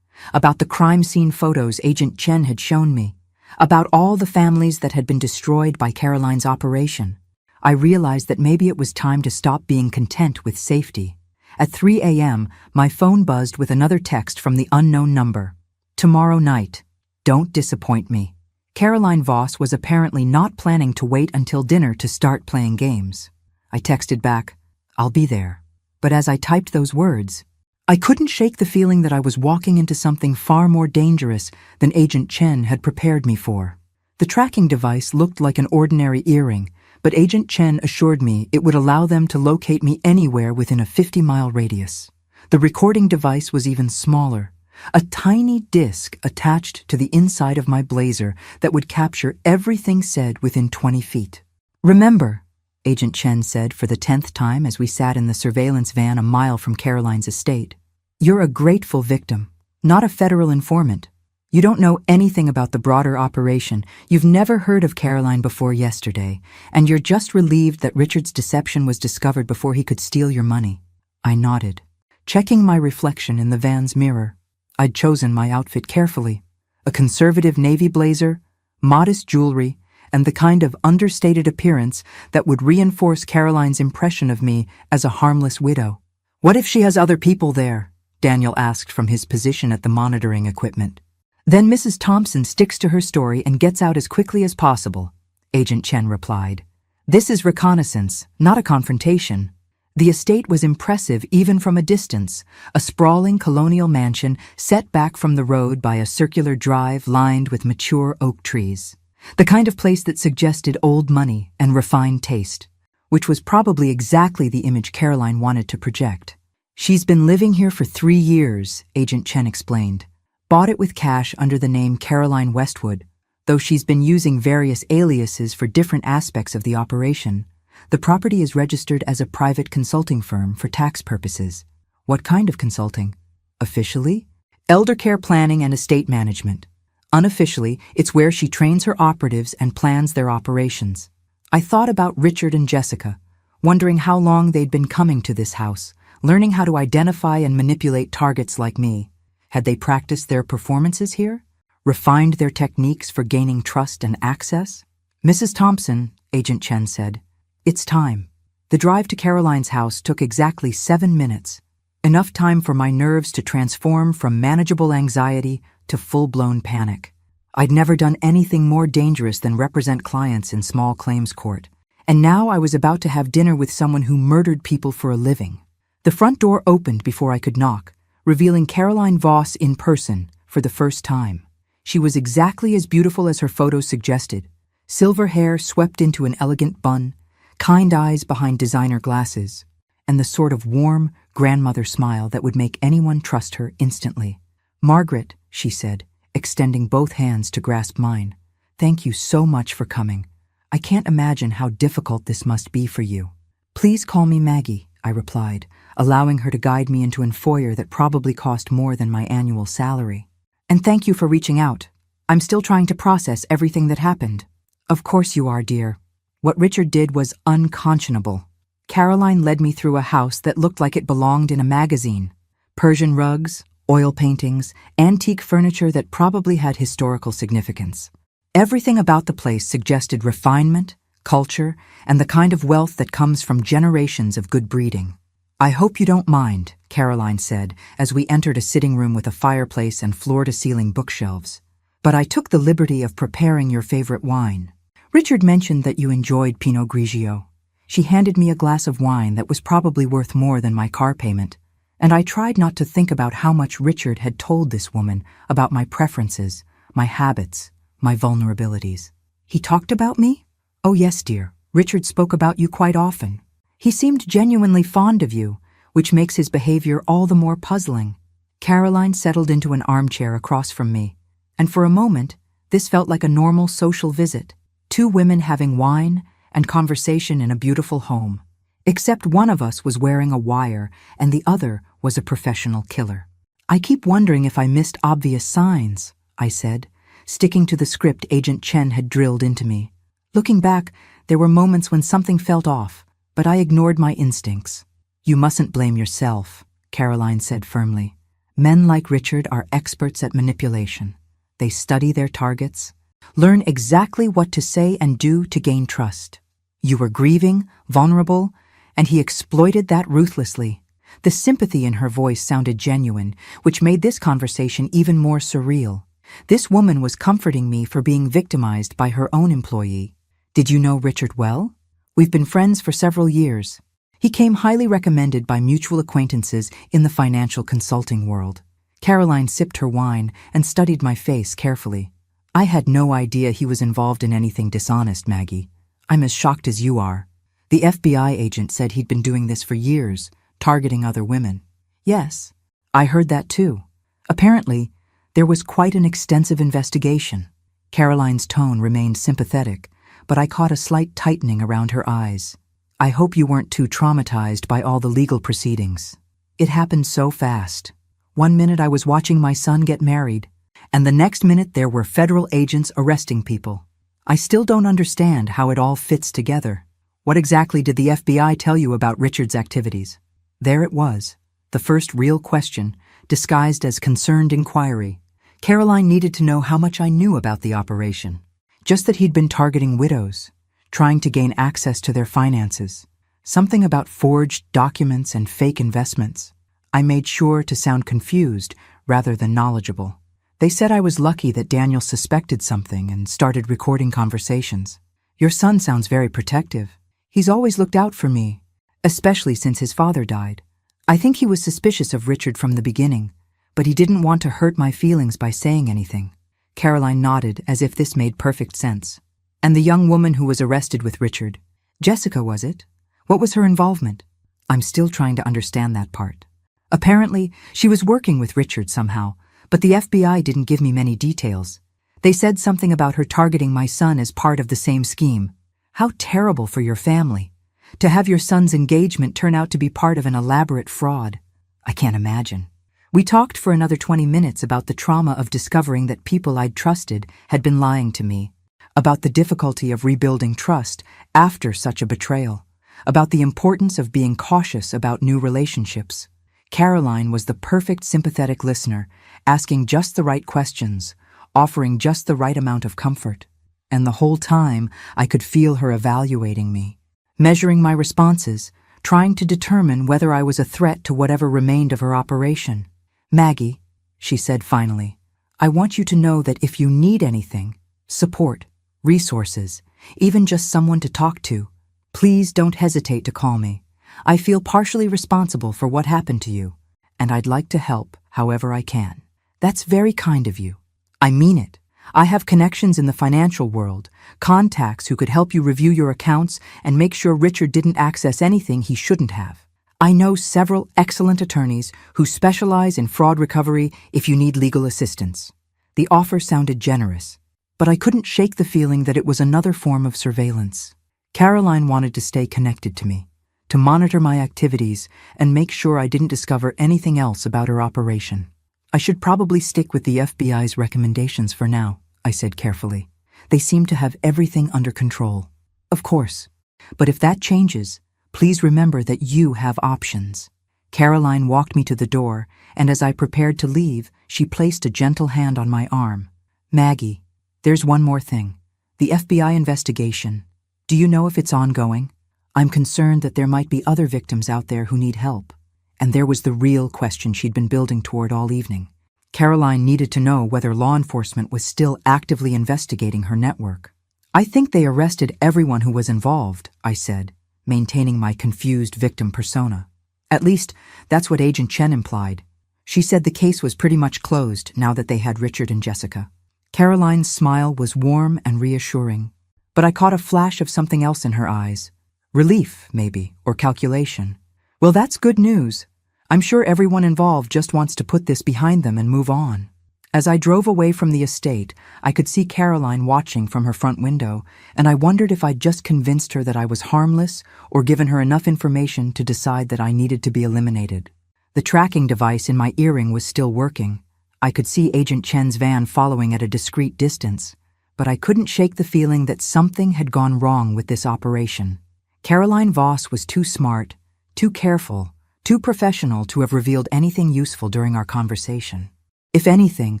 about the crime scene photos Agent Chen had shown me, about all the families that had been destroyed by Caroline's operation, I realized that maybe it was time to stop being content with safety. At 3 a.m., my phone buzzed with another text from the unknown number. Tomorrow night. Don't disappoint me. Caroline Voss was apparently not planning to wait until dinner to start playing games. I texted back, I'll be there. But as I typed those words, I couldn't shake the feeling that I was walking into something far more dangerous than Agent Chen had prepared me for. The tracking device looked like an ordinary earring, but Agent Chen assured me it would allow them to locate me anywhere within a 50-mile radius. The recording device was even smaller, a tiny disc attached to the inside of my blazer that would capture everything said within 20 feet. Remember, Agent Chen said for the 10th time as we sat in the surveillance van a mile from Caroline's estate. You're a grateful victim, not a federal informant. You don't know anything about the broader operation. You've never heard of Caroline before yesterday, and you're just relieved that Richard's deception was discovered before he could steal your money. I nodded, checking my reflection in the van's mirror. I'd chosen my outfit carefully. A conservative navy blazer, modest jewelry, and the kind of understated appearance that would reinforce Caroline's impression of me as a harmless widow. What if she has other people there? Daniel asked from his position at the monitoring equipment. Then Mrs. Thompson sticks to her story and gets out as quickly as possible, Agent Chen replied. This is reconnaissance, not a confrontation. The estate was impressive even from a distance, a sprawling colonial mansion set back from the road by a circular drive lined with mature oak trees. The kind of place that suggested old money and refined taste, which was probably exactly the image Caroline wanted to project. She's been living here for 3 years, Agent Chen explained. Bought it with cash under the name Caroline Westwood, though she's been using various aliases for different aspects of the operation. The property is registered as a private consulting firm for tax purposes. What kind of consulting? Officially? Elder care planning and estate management. Unofficially, it's where she trains her operatives and plans their operations. I thought about Richard and Jessica, wondering how long they'd been coming to this house, learning how to identify and manipulate targets like me. Had they practiced their performances here? Refined their techniques for gaining trust and access? Mrs. Thompson, Agent Chen said, it's time. The drive to Caroline's house took exactly 7 minutes, enough time for my nerves to transform from manageable anxiety to full-blown panic. I'd never done anything more dangerous than represent clients in small claims court, and now I was about to have dinner with someone who murdered people for a living. The front door opened before I could knock, revealing Caroline Voss in person for the first time. She was exactly as beautiful as her photos suggested, silver hair swept into an elegant bun, kind eyes behind designer glasses, and the sort of warm grandmother smile that would make anyone trust her instantly. Margaret, she said, extending both hands to grasp mine. Thank you so much for coming. I can't imagine how difficult this must be for you. Please call me Maggie, I replied, allowing her to guide me into an foyer that probably cost more than my annual salary. And thank you for reaching out. I'm still trying to process everything that happened. Of course you are, dear. What Richard did was unconscionable. Caroline led me through a house that looked like it belonged in a magazine. Persian rugs, oil paintings, antique furniture that probably had historical significance. Everything about the place suggested refinement, culture, and the kind of wealth that comes from generations of good breeding. I hope you don't mind, Caroline said, as we entered a sitting room with a fireplace and floor-to-ceiling bookshelves. But I took the liberty of preparing your favorite wine. Richard mentioned that you enjoyed Pinot Grigio. She handed me a glass of wine that was probably worth more than my car payment. And I tried not to think about how much Richard had told this woman about my preferences, my habits, my vulnerabilities. He talked about me? Oh yes, dear. Richard spoke about you quite often. He seemed genuinely fond of you, which makes his behavior all the more puzzling. Caroline settled into an armchair across from me, and for a moment, this felt like a normal social visit. Two women having wine and conversation in a beautiful home. Except one of us was wearing a wire and the other was a professional killer. I keep wondering if I missed obvious signs, I said, sticking to the script Agent Chen had drilled into me. Looking back, there were moments when something felt off, but I ignored my instincts. You mustn't blame yourself, Caroline said firmly. Men like Richard are experts at manipulation. They study their targets, learn exactly what to say and do to gain trust. You were grieving, vulnerable, and he exploited that ruthlessly. The sympathy in her voice sounded genuine, which made this conversation even more surreal. This woman was comforting me for being victimized by her own employee. Did you know Richard well? We've been friends for several years. He came highly recommended by mutual acquaintances in the financial consulting world. Caroline sipped her wine and studied my face carefully. I had no idea he was involved in anything dishonest, Maggie. I'm as shocked as you are. The FBI agent said he'd been doing this for years, targeting other women. Yes, I heard that too. Apparently, there was quite an extensive investigation. Caroline's tone remained sympathetic, but I caught a slight tightening around her eyes. I hope you weren't too traumatized by all the legal proceedings. It happened so fast. One minute I was watching my son get married, and the next minute there were federal agents arresting people. I still don't understand how it all fits together. What exactly did the FBI tell you about Richard's activities? There it was, the first real question, disguised as concerned inquiry. Caroline needed to know how much I knew about the operation. Just that he'd been targeting widows, trying to gain access to their finances. Something about forged documents and fake investments. I made sure to sound confused rather than knowledgeable. They said I was lucky that Daniel suspected something and started recording conversations. Your son sounds very protective. He's always looked out for me, especially since his father died. I think he was suspicious of Richard from the beginning, but he didn't want to hurt my feelings by saying anything. Caroline nodded as if this made perfect sense. And the young woman who was arrested with Richard, Jessica, was it? What was her involvement? I'm still trying to understand that part. Apparently, she was working with Richard somehow, but the FBI didn't give me many details. They said something about her targeting my son as part of the same scheme. How terrible for your family. To have your son's engagement turn out to be part of an elaborate fraud. I can't imagine. We talked for another 20 minutes about the trauma of discovering that people I'd trusted had been lying to me, about the difficulty of rebuilding trust after such a betrayal, about the importance of being cautious about new relationships. Caroline was the perfect sympathetic listener, asking just the right questions, offering just the right amount of comfort. And the whole time, I could feel her evaluating me, measuring my responses, trying to determine whether I was a threat to whatever remained of her operation. Maggie, she said finally, I want you to know that if you need anything, support, resources, even just someone to talk to, please don't hesitate to call me. I feel partially responsible for what happened to you, and I'd like to help however I can. That's very kind of you. I mean it. I have connections in the financial world, contacts who could help you review your accounts and make sure Richard didn't access anything he shouldn't have. I know several excellent attorneys who specialize in fraud recovery if you need legal assistance. The offer sounded generous, but I couldn't shake the feeling that it was another form of surveillance. Caroline wanted to stay connected to me, to monitor my activities and make sure I didn't discover anything else about her operation. I should probably stick with the FBI's recommendations for now, I said carefully. They seem to have everything under control. Of course. But if that changes, please remember that you have options. Caroline walked me to the door, and as I prepared to leave, she placed a gentle hand on my arm. Maggie, there's one more thing. The FBI investigation. Do you know if it's ongoing? I'm concerned that there might be other victims out there who need help. And there was the real question she'd been building toward all evening. Caroline needed to know whether law enforcement was still actively investigating her network. I think they arrested everyone who was involved, I said, maintaining my confused victim persona. At least, that's what Agent Chen implied. She said the case was pretty much closed now that they had Richard and Jessica. Caroline's smile was warm and reassuring, but I caught a flash of something else in her eyes. Relief, maybe, or calculation. Well, that's good news. I'm sure everyone involved just wants to put this behind them and move on. As I drove away from the estate, I could see Caroline watching from her front window, and I wondered if I'd just convinced her that I was harmless or given her enough information to decide that I needed to be eliminated. The tracking device in my earring was still working. I could see Agent Chen's van following at a discreet distance, but I couldn't shake the feeling that something had gone wrong with this operation. Caroline Voss was too smart, too careful, too professional to have revealed anything useful during our conversation. If anything,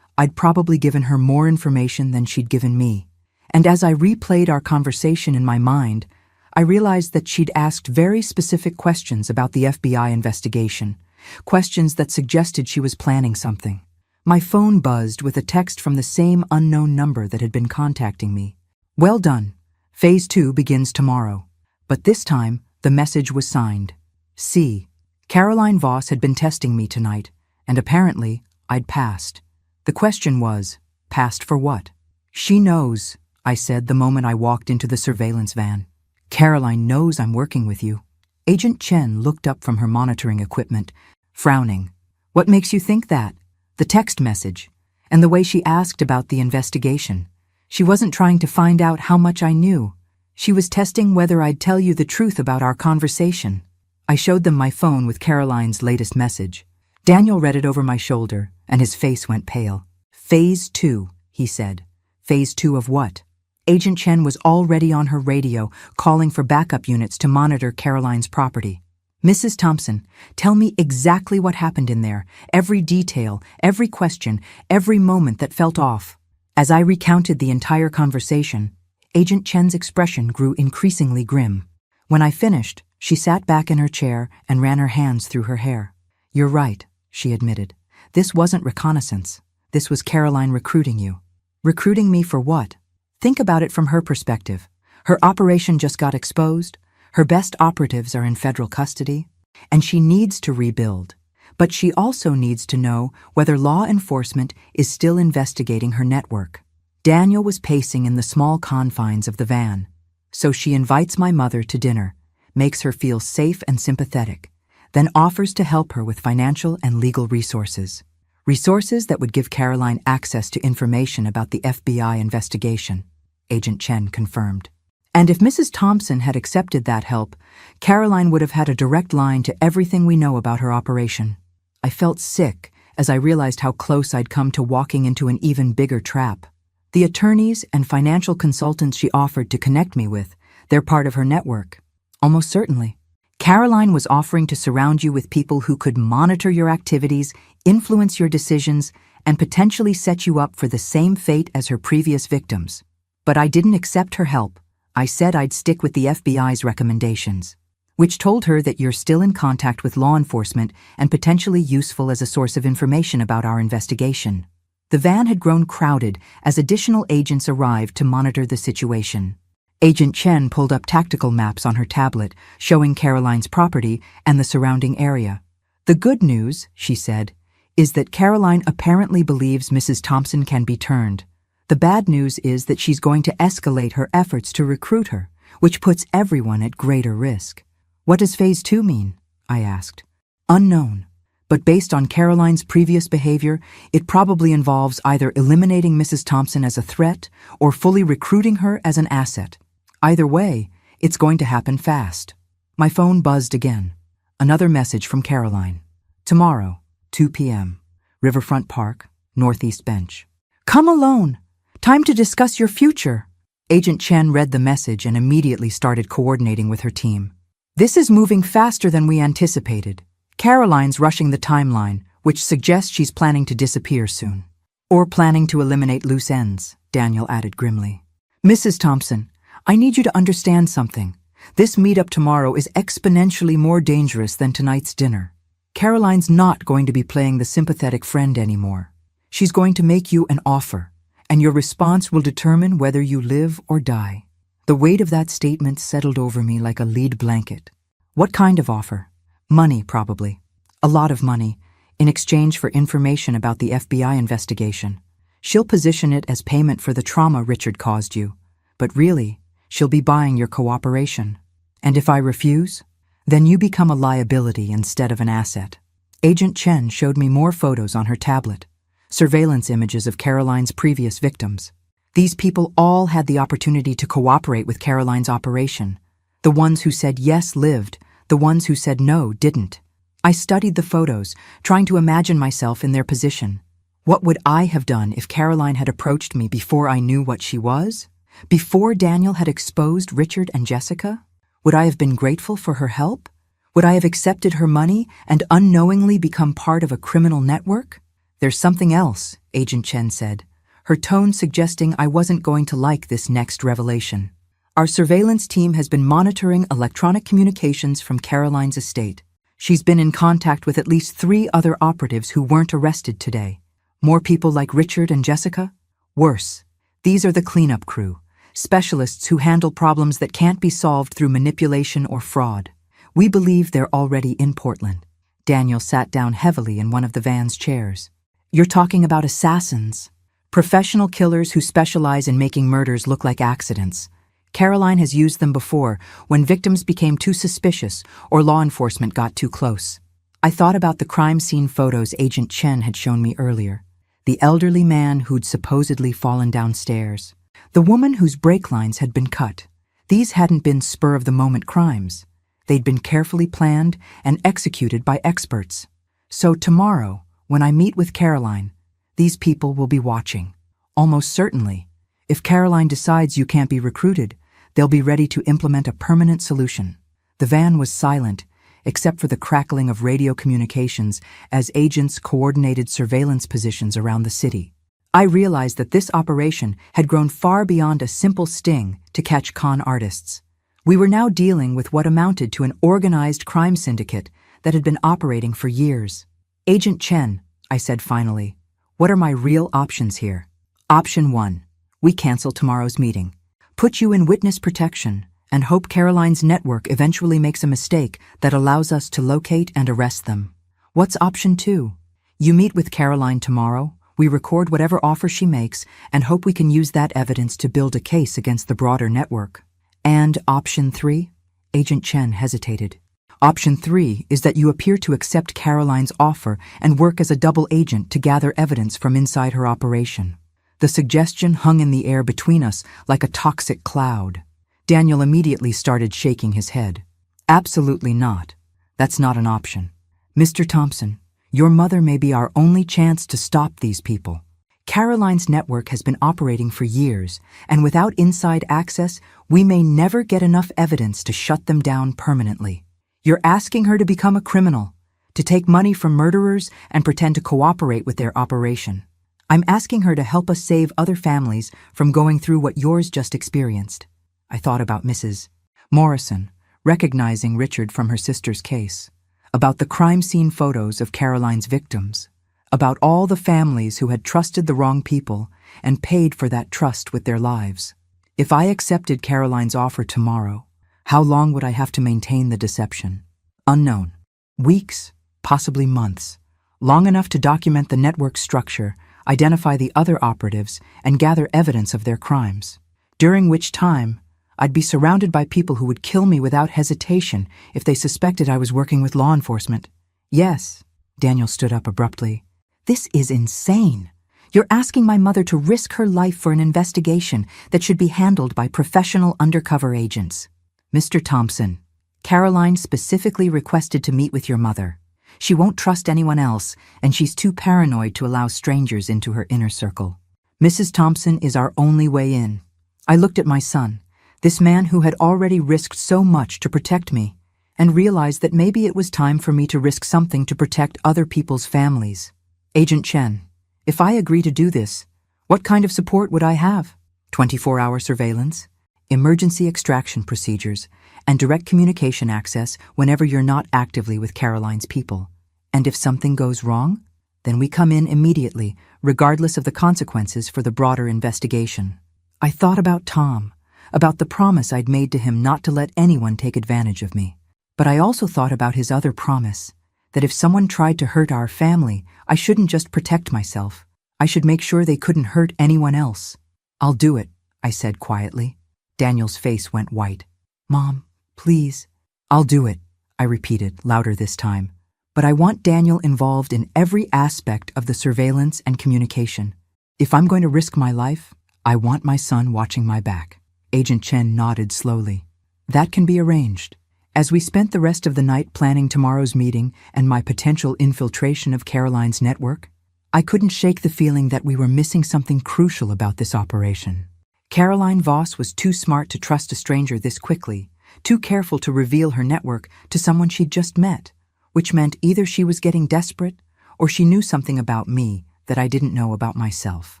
I'd probably given her more information than she'd given me. And as I replayed our conversation in my mind, I realized that she'd asked very specific questions about the FBI investigation, questions that suggested she was planning something. My phone buzzed with a text from the same unknown number that had been contacting me. Well done. Phase 2 begins tomorrow. But this time, the message was signed. C. Caroline Voss had been testing me tonight, and apparently, I'd passed. The question was, passed for what? She knows, I said the moment I walked into the surveillance van. Caroline knows I'm working with you. Agent Chen looked up from her monitoring equipment, frowning. What makes you think that? The text message, and the way she asked about the investigation. She wasn't trying to find out how much I knew. She was testing whether I'd tell you the truth about our conversation. I showed them my phone with Caroline's latest message. Daniel read it over my shoulder, and his face went pale. Phase 2, he said. Phase 2 of what? Agent Chen was already on her radio, calling for backup units to monitor Caroline's property. Mrs. Thompson, tell me exactly what happened in there, every detail, every question, every moment that felt off. As I recounted the entire conversation, Agent Chen's expression grew increasingly grim. When I finished, she sat back in her chair and ran her hands through her hair. You're right, she admitted. This wasn't reconnaissance. This was Caroline recruiting you. Recruiting me for what? Think about it from her perspective. Her operation just got exposed. Her best operatives are in federal custody. And she needs to rebuild. But she also needs to know whether law enforcement is still investigating her network. Daniel was pacing in the small confines of the van. So she invites my mother to dinner, makes her feel safe and sympathetic, then offers to help her with financial and legal resources. Resources that would give Caroline access to information about the FBI investigation, Agent Chen confirmed. And if Mrs. Thompson had accepted that help, Caroline would have had a direct line to everything we know about her operation. I felt sick as I realized how close I'd come to walking into an even bigger trap. The attorneys and financial consultants she offered to connect me with, they're part of her network. Almost certainly. Caroline was offering to surround you with people who could monitor your activities, influence your decisions, and potentially set you up for the same fate as her previous victims. But I didn't accept her help. I said I'd stick with the FBI's recommendations, which told her that you're still in contact with law enforcement and potentially useful as a source of information about our investigation. The van had grown crowded as additional agents arrived to monitor the situation. Agent Chen pulled up tactical maps on her tablet, showing Caroline's property and the surrounding area. The good news, she said, is that Caroline apparently believes Mrs. Thompson can be turned. The bad news is that she's going to escalate her efforts to recruit her, which puts everyone at greater risk. What does Phase 2 mean? I asked. Unknown. But based on Caroline's previous behavior, it probably involves either eliminating Mrs. Thompson as a threat or fully recruiting her as an asset. Either way, it's going to happen fast. My phone buzzed again. Another message from Caroline. Tomorrow, 2 p.m., Riverfront Park, Northeast Bench. Come alone. Time to discuss your future. Agent Chen read the message and immediately started coordinating with her team. This is moving faster than we anticipated. Caroline's rushing the timeline, which suggests she's planning to disappear soon. Or planning to eliminate loose ends, Daniel added grimly. Mrs. Thompson, I need you to understand something. This meetup tomorrow is exponentially more dangerous than tonight's dinner. Caroline's not going to be playing the sympathetic friend anymore. She's going to make you an offer, and your response will determine whether you live or die. The weight of that statement settled over me like a lead blanket. What kind of offer? Money, probably. A lot of money, in exchange for information about the FBI investigation. She'll position it as payment for the trauma Richard caused you, but really, she'll be buying your cooperation. And if I refuse, then you become a liability instead of an asset. Agent Chen showed me more photos on her tablet, surveillance images of Caroline's previous victims. These people all had the opportunity to cooperate with Caroline's operation. The ones who said yes lived, the ones who said no didn't. I studied the photos, trying to imagine myself in their position. What would I have done if Caroline had approached me before I knew what she was? Before Daniel had exposed Richard and Jessica? Would I have been grateful for her help? Would I have accepted her money and unknowingly become part of a criminal network? There's something else, Agent Chen said, her tone suggesting I wasn't going to like this next revelation. Our surveillance team has been monitoring electronic communications from Caroline's estate. She's been in contact with at least 3 other operatives who weren't arrested today. More people like Richard and Jessica? Worse. These are the cleanup crew, specialists who handle problems that can't be solved through manipulation or fraud. We believe they're already in Portland. Daniel sat down heavily in one of the van's chairs. You're talking about assassins. Professional killers who specialize in making murders look like accidents. Caroline has used them before, when victims became too suspicious or law enforcement got too close. I thought about the crime scene photos Agent Chen had shown me earlier. The elderly man who'd supposedly fallen downstairs. The woman whose brake lines had been cut. These hadn't been spur-of-the-moment crimes. They'd been carefully planned and executed by experts. So tomorrow, when I meet with Caroline, these people will be watching. Almost certainly. If Caroline decides you can't be recruited, they'll be ready to implement a permanent solution. The van was silent, except for the crackling of radio communications as agents coordinated surveillance positions around the city. I realized that this operation had grown far beyond a simple sting to catch con artists. We were now dealing with what amounted to an organized crime syndicate that had been operating for years. Agent Chen, I said finally, what are my real options here? Option 1. We cancel tomorrow's meeting. Put you in witness protection and hope Caroline's network eventually makes a mistake that allows us to locate and arrest them. What's option 2? You meet with Caroline tomorrow, we record whatever offer she makes and hope we can use that evidence to build a case against the broader network. And option 3? Agent Chen hesitated. Option 3 is that you appear to accept Caroline's offer and work as a double agent to gather evidence from inside her operation. The suggestion hung in the air between us like a toxic cloud. Daniel immediately started shaking his head. Absolutely not. That's not an option. Mr. Thompson, your mother may be our only chance to stop these people. Caroline's network has been operating for years, and without inside access, we may never get enough evidence to shut them down permanently. You're asking her to become a criminal, to take money from murderers and pretend to cooperate with their operation. I'm asking her to help us save other families from going through what yours just experienced. I thought about Mrs. Morrison, recognizing Richard from her sister's case, about the crime scene photos of Caroline's victims, about all the families who had trusted the wrong people and paid for that trust with their lives. If I accepted Caroline's offer tomorrow, how long would I have to maintain the deception? Unknown. Weeks, possibly months. Long enough to document the network structure, identify the other operatives, and gather evidence of their crimes. During which time, I'd be surrounded by people who would kill me without hesitation if they suspected I was working with law enforcement. Yes, Daniel stood up abruptly. This is insane. You're asking my mother to risk her life for an investigation that should be handled by professional undercover agents. Mr. Thompson, Caroline specifically requested to meet with your mother. She won't trust anyone else, and she's too paranoid to allow strangers into her inner circle. Mrs. Thompson is our only way in. I looked at my son, this man who had already risked so much to protect me, and realized that maybe it was time for me to risk something to protect other people's families. Agent Chen, if I agree to do this, what kind of support would I have? 24-hour surveillance, emergency extraction procedures, and direct communication access whenever you're not actively with Caroline's people. And if something goes wrong, then we come in immediately, regardless of the consequences for the broader investigation. I thought about Tom, about the promise I'd made to him not to let anyone take advantage of me. But I also thought about his other promise, that if someone tried to hurt our family, I shouldn't just protect myself. I should make sure they couldn't hurt anyone else. "I'll do it," I said quietly. Daniel's face went white. "Mom, please." "I'll do it," I repeated, louder this time. "But I want Daniel involved in every aspect of the surveillance and communication. If I'm going to risk my life, I want my son watching my back." Agent Chen nodded slowly. "That can be arranged." As we spent the rest of the night planning tomorrow's meeting and my potential infiltration of Caroline's network, I couldn't shake the feeling that we were missing something crucial about this operation. Caroline Voss was too smart to trust a stranger this quickly, too careful to reveal her network to someone she'd just met, which meant either she was getting desperate or she knew something about me that I didn't know about myself.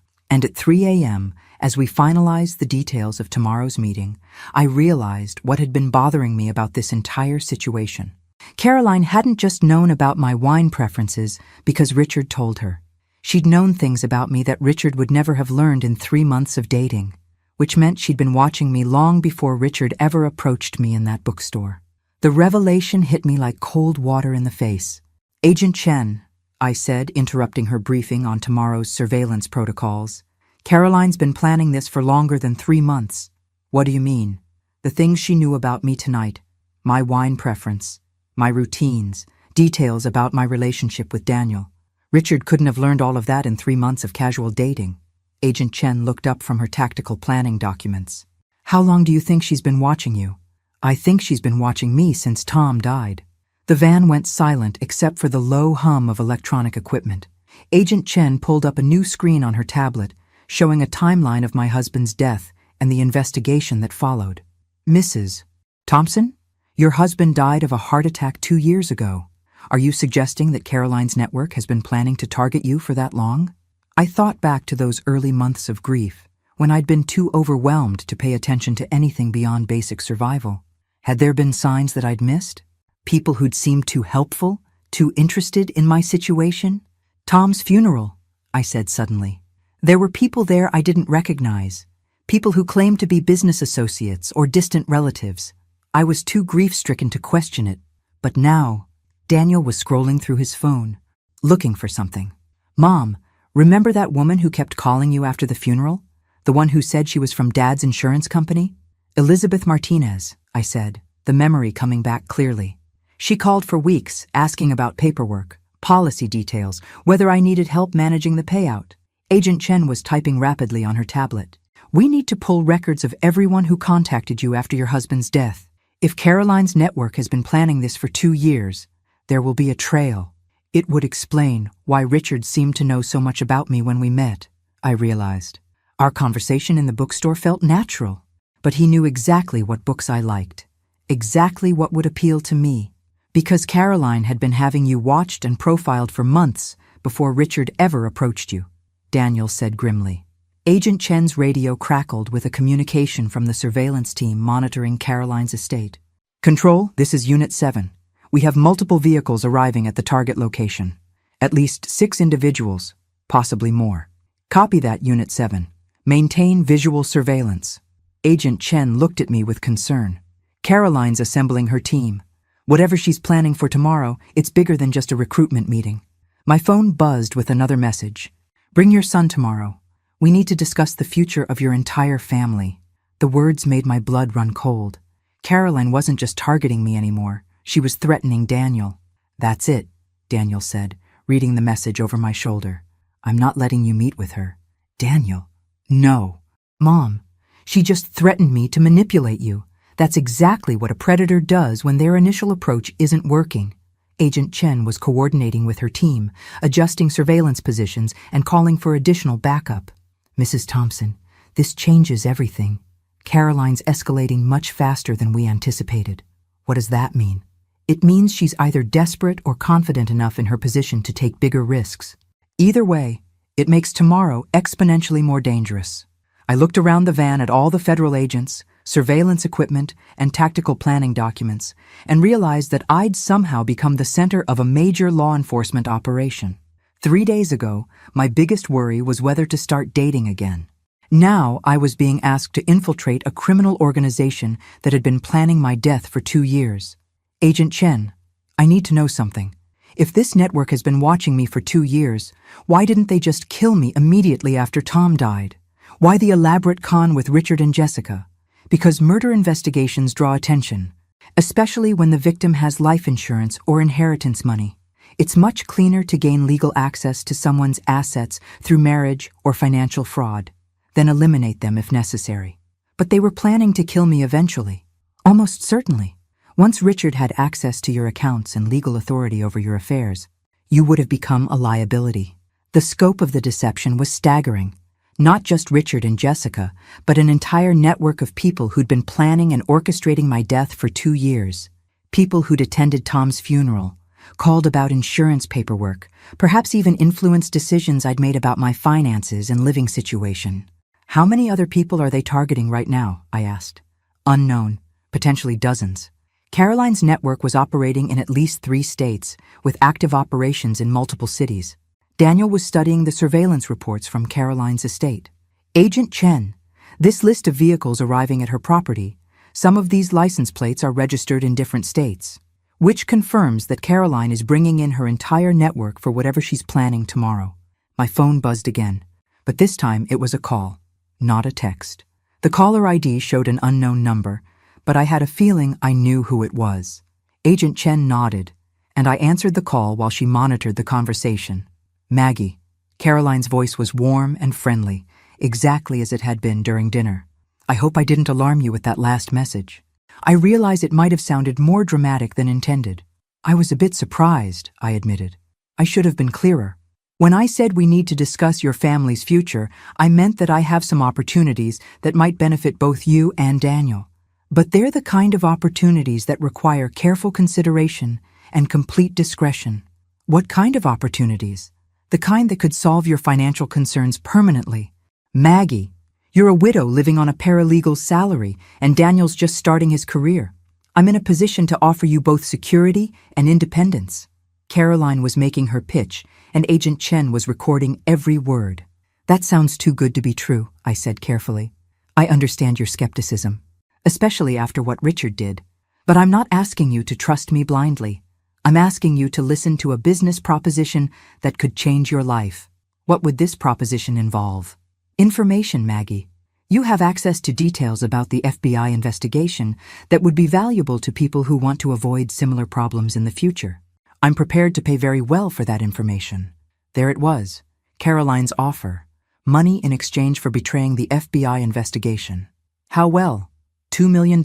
And at 3 a.m., as we finalized the details of tomorrow's meeting, I realized what had been bothering me about this entire situation. Caroline hadn't just known about my wine preferences because Richard told her. She'd known things about me that Richard would never have learned in 3 months of dating, which meant she'd been watching me long before Richard ever approached me in that bookstore. The revelation hit me like cold water in the face. "Agent Chen," I said, interrupting her briefing on tomorrow's surveillance protocols, "Caroline's been planning this for longer than 3 months." "What do you mean?" "The things she knew about me tonight, my wine preference, my routines, details about my relationship with Daniel. Richard couldn't have learned all of that in 3 months of casual dating." Agent Chen looked up from her tactical planning documents. "How long do you think she's been watching you?" "I think she's been watching me since Tom died." The van went silent except for the low hum of electronic equipment. Agent Chen pulled up a new screen on her tablet, showing a timeline of my husband's death and the investigation that followed. "Mrs. Thompson, your husband died of a heart attack 2 years ago. Are you suggesting that Caroline's network has been planning to target you for that long?" I thought back to those early months of grief, when I'd been too overwhelmed to pay attention to anything beyond basic survival. Had there been signs that I'd missed? People who'd seemed too helpful, too interested in my situation? "Tom's funeral," I said suddenly. There were people there I didn't recognize, people who claimed to be business associates or distant relatives. I was too grief-stricken to question it. But now, Daniel was scrolling through his phone, looking for something. "Mom, remember that woman who kept calling you after the funeral? The one who said she was from Dad's insurance company?" "Elizabeth Martinez," I said, the memory coming back clearly. "She called for weeks, asking about paperwork, policy details, whether I needed help managing the payout." Agent Chen was typing rapidly on her tablet. "We need to pull records of everyone who contacted you after your husband's death. If Caroline's network has been planning this for 2 years, there will be a trail. It would explain why Richard seemed to know so much about me when we met," I realized. Our conversation in the bookstore felt natural, but he knew exactly what books I liked, exactly what would appeal to me, because Caroline had been having you watched and profiled for months before Richard ever approached you, Daniel said grimly. Agent Chen's radio crackled with a communication from the surveillance team monitoring Caroline's estate. "Control, this is Unit 7. We have multiple vehicles arriving at the target location. At least 6 individuals, possibly more. Copy that, Unit 7. Maintain visual surveillance." Agent Chen looked at me with concern. "Caroline's assembling her team. Whatever she's planning for tomorrow, it's bigger than just a recruitment meeting." My phone buzzed with another message. "Bring your son tomorrow. We need to discuss the future of your entire family." The words made my blood run cold. Caroline wasn't just targeting me anymore. She was threatening Daniel. "That's it," Daniel said, reading the message over my shoulder. "I'm not letting you meet with her." "Daniel." "No." "Mom, she just threatened me to manipulate you. That's exactly what a predator does when their initial approach isn't working." Agent Chen was coordinating with her team, adjusting surveillance positions and calling for additional backup. "Mrs. Thompson, this changes everything. Caroline's escalating much faster than we anticipated." "What does that mean?" "It means she's either desperate or confident enough in her position to take bigger risks. Either way, it makes tomorrow exponentially more dangerous." I looked around the van at all the federal agents, surveillance equipment, and tactical planning documents, and realized that I'd somehow become the center of a major law enforcement operation. 3 days ago, my biggest worry was whether to start dating again. Now I was being asked to infiltrate a criminal organization that had been planning my death for 2 years. Agent Chen, I need to know something. If this network has been watching me for 2 years, why didn't they just kill me immediately after Tom died? Why the elaborate con with Richard and Jessica? Because murder investigations draw attention, especially when the victim has life insurance or inheritance money. It's much cleaner to gain legal access to someone's assets through marriage or financial fraud, then eliminate them if necessary. But they were planning to kill me eventually. Almost certainly. Once Richard had access to your accounts and legal authority over your affairs, you would have become a liability. The scope of the deception was staggering. Not just Richard and Jessica, but an entire network of people who'd been planning and orchestrating my death for 2 years. People who'd attended Tom's funeral, called about insurance paperwork, perhaps even influenced decisions I'd made about my finances and living situation. How many other people are they targeting right now? I asked. Unknown, potentially dozens. Caroline's network was operating in at least 3 states, with active operations in multiple cities. Daniel was studying the surveillance reports from Caroline's estate. Agent Chen, this list of vehicles arriving at her property, some of these license plates are registered in different states, which confirms that Caroline is bringing in her entire network for whatever she's planning tomorrow. My phone buzzed again, but this time it was a call, not a text. The caller ID showed an unknown number, but I had a feeling I knew who it was. Agent Chen nodded, and I answered the call while she monitored the conversation. Maggie. Caroline's voice was warm and friendly, exactly as it had been during dinner. I hope I didn't alarm you with that last message. I realize it might have sounded more dramatic than intended. I was a bit surprised, I admitted. I should have been clearer. When I said we need to discuss your family's future, I meant that I have some opportunities that might benefit both you and Daniel. But they're the kind of opportunities that require careful consideration and complete discretion. What kind of opportunities? The kind that could solve your financial concerns permanently. Maggie, you're a widow living on a paralegal's salary, and Daniel's just starting his career. I'm in a position to offer you both security and independence. Caroline was making her pitch, and Agent Chen was recording every word. That sounds too good to be true, I said carefully. I understand your skepticism, especially after what Richard did. But I'm not asking you to trust me blindly. I'm asking you to listen to a business proposition that could change your life. What would this proposition involve? Information, Maggie. You have access to details about the FBI investigation that would be valuable to people who want to avoid similar problems in the future. I'm prepared to pay very well for that information. There it was, Caroline's offer. Money in exchange for betraying the FBI investigation. How well? $2 million,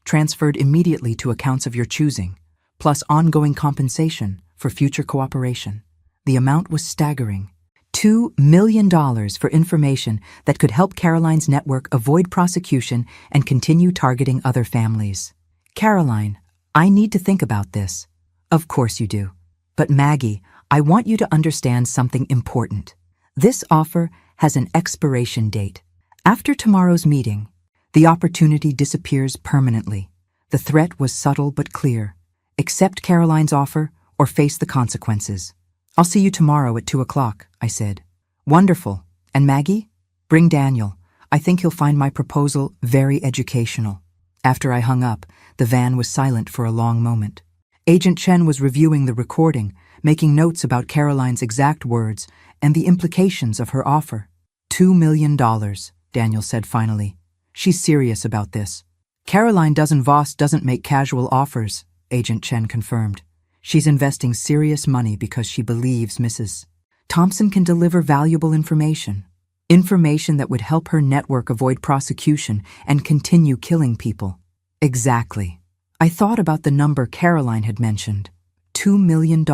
transferred immediately to accounts of your choosing, plus ongoing compensation for future cooperation. The amount was staggering. $2 million for information that could help Caroline's network avoid prosecution and continue targeting other families. Caroline, I need to think about this. Of course you do. But Maggie, I want you to understand something important. This offer has an expiration date. After tomorrow's meeting, the opportunity disappears permanently. The threat was subtle but clear. Accept Caroline's offer or face the consequences. I'll see you tomorrow at 2 o'clock, I said. Wonderful. And Maggie? Bring Daniel. I think he'll find my proposal very educational. After I hung up, the van was silent for a long moment. Agent Chen was reviewing the recording, making notes about Caroline's exact words and the implications of her offer. $2 million, Daniel said finally. She's serious about this. Caroline Voss doesn't make casual offers, Agent Chen confirmed. She's investing serious money because she believes Mrs. Thompson can deliver valuable information. Information that would help her network avoid prosecution and continue killing people. Exactly. I thought about the number Caroline had mentioned. $2 million.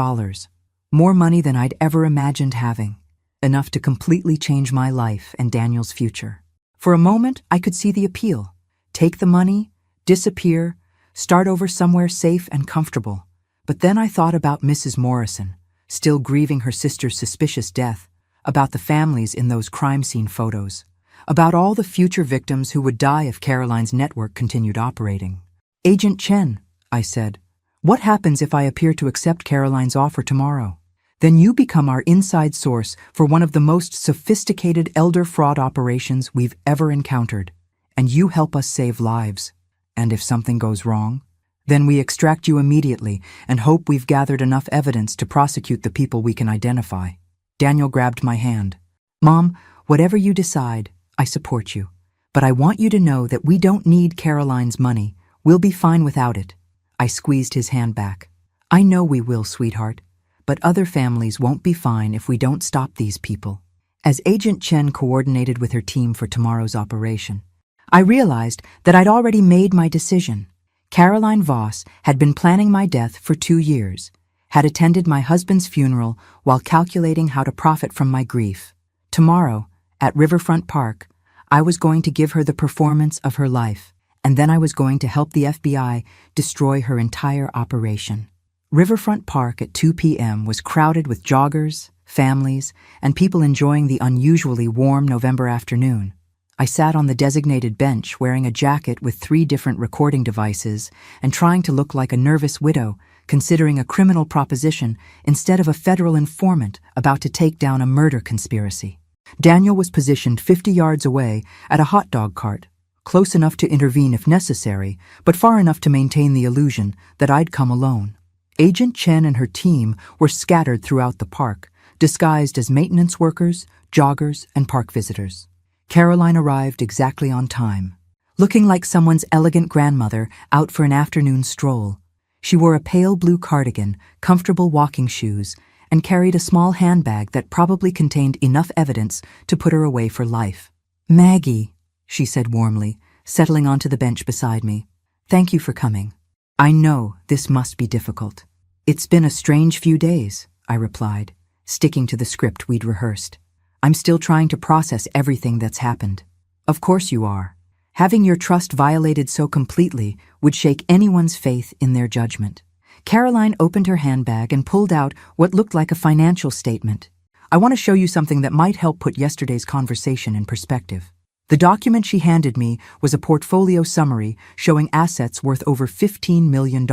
More money than I'd ever imagined having. Enough to completely change my life and Daniel's future. For a moment, I could see the appeal. Take the money, disappear, start over somewhere safe and comfortable. But then I thought about Mrs. Morrison, still grieving her sister's suspicious death, about the families in those crime scene photos, about all the future victims who would die if Caroline's network continued operating. Agent Chen, I said, what happens if I appear to accept Caroline's offer tomorrow? Then you become our inside source for one of the most sophisticated elder fraud operations we've ever encountered, and you help us save lives. And if something goes wrong, Then we extract you immediately and hope we've gathered enough evidence to prosecute the people we can identify. Daniel grabbed my hand. Mom, whatever you decide, I support you. But I want you to know that we don't need Caroline's money. We'll be fine without it. I squeezed his hand back. I know we will, sweetheart. But other families won't be fine if we don't stop these people. As Agent Chen coordinated with her team for tomorrow's operation, I realized that I'd already made my decision. Caroline Voss had been planning my death for 2 years, had attended my husband's funeral while calculating how to profit from my grief. Tomorrow, at Riverfront Park, I was going to give her the performance of her life, and then I was going to help the FBI destroy her entire operation. Riverfront Park at 2 p.m. was crowded with joggers, families, and people enjoying the unusually warm November afternoon. I sat on the designated bench wearing a jacket with 3 different recording devices and trying to look like a nervous widow considering a criminal proposition instead of a federal informant about to take down a murder conspiracy. Daniel was positioned 50 yards away at a hot dog cart, close enough to intervene if necessary, but far enough to maintain the illusion that I'd come alone. Agent Chen and her team were scattered throughout the park, disguised as maintenance workers, joggers, and park visitors. Caroline arrived exactly on time, looking like someone's elegant grandmother out for an afternoon stroll. She wore a pale blue cardigan, comfortable walking shoes, and carried a small handbag that probably contained enough evidence to put her away for life. "Maggie," she said warmly, settling onto the bench beside me. "Thank you for coming. I know this must be difficult." "It's been a strange few days," I replied, sticking to the script we'd rehearsed. "I'm still trying to process everything that's happened." "Of course you are. Having your trust violated so completely would shake anyone's faith in their judgment." Caroline opened her handbag and pulled out what looked like a financial statement. "I want to show you something that might help put yesterday's conversation in perspective." The document she handed me was a portfolio summary showing assets worth over $15 million,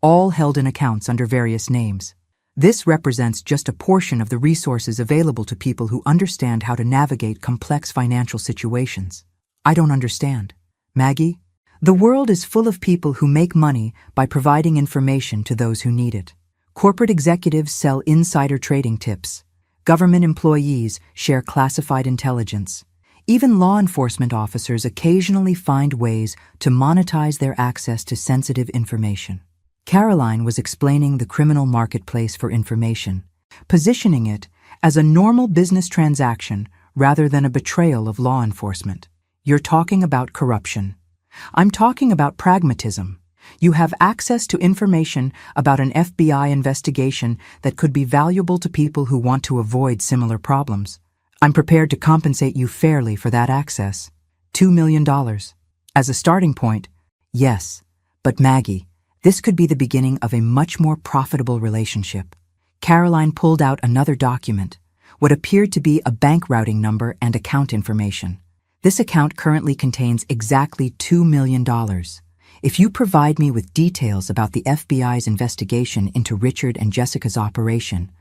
all held in accounts under various names. This represents just a portion of the resources available to people who understand how to navigate complex financial situations. I don't understand. Maggie, the world is full of people who make money by providing information to those who need it. Corporate executives sell insider trading tips. Government employees share classified intelligence. Even law enforcement officers occasionally find ways to monetize their access to sensitive information. Caroline was explaining the criminal marketplace for information, positioning it as a normal business transaction rather than a betrayal of law enforcement. "You're talking about corruption. I'm talking about pragmatism. You have access to information about an FBI investigation that could be valuable to people who want to avoid similar problems. I'm prepared to compensate you fairly for that access. $2 million. As a starting point, yes. But Maggie, this could be the beginning of a much more profitable relationship." Caroline pulled out another document, what appeared to be a bank routing number and account information. "This account currently contains exactly $2 million. If you provide me with details about the FBI's investigation into Richard and Jessica's operation,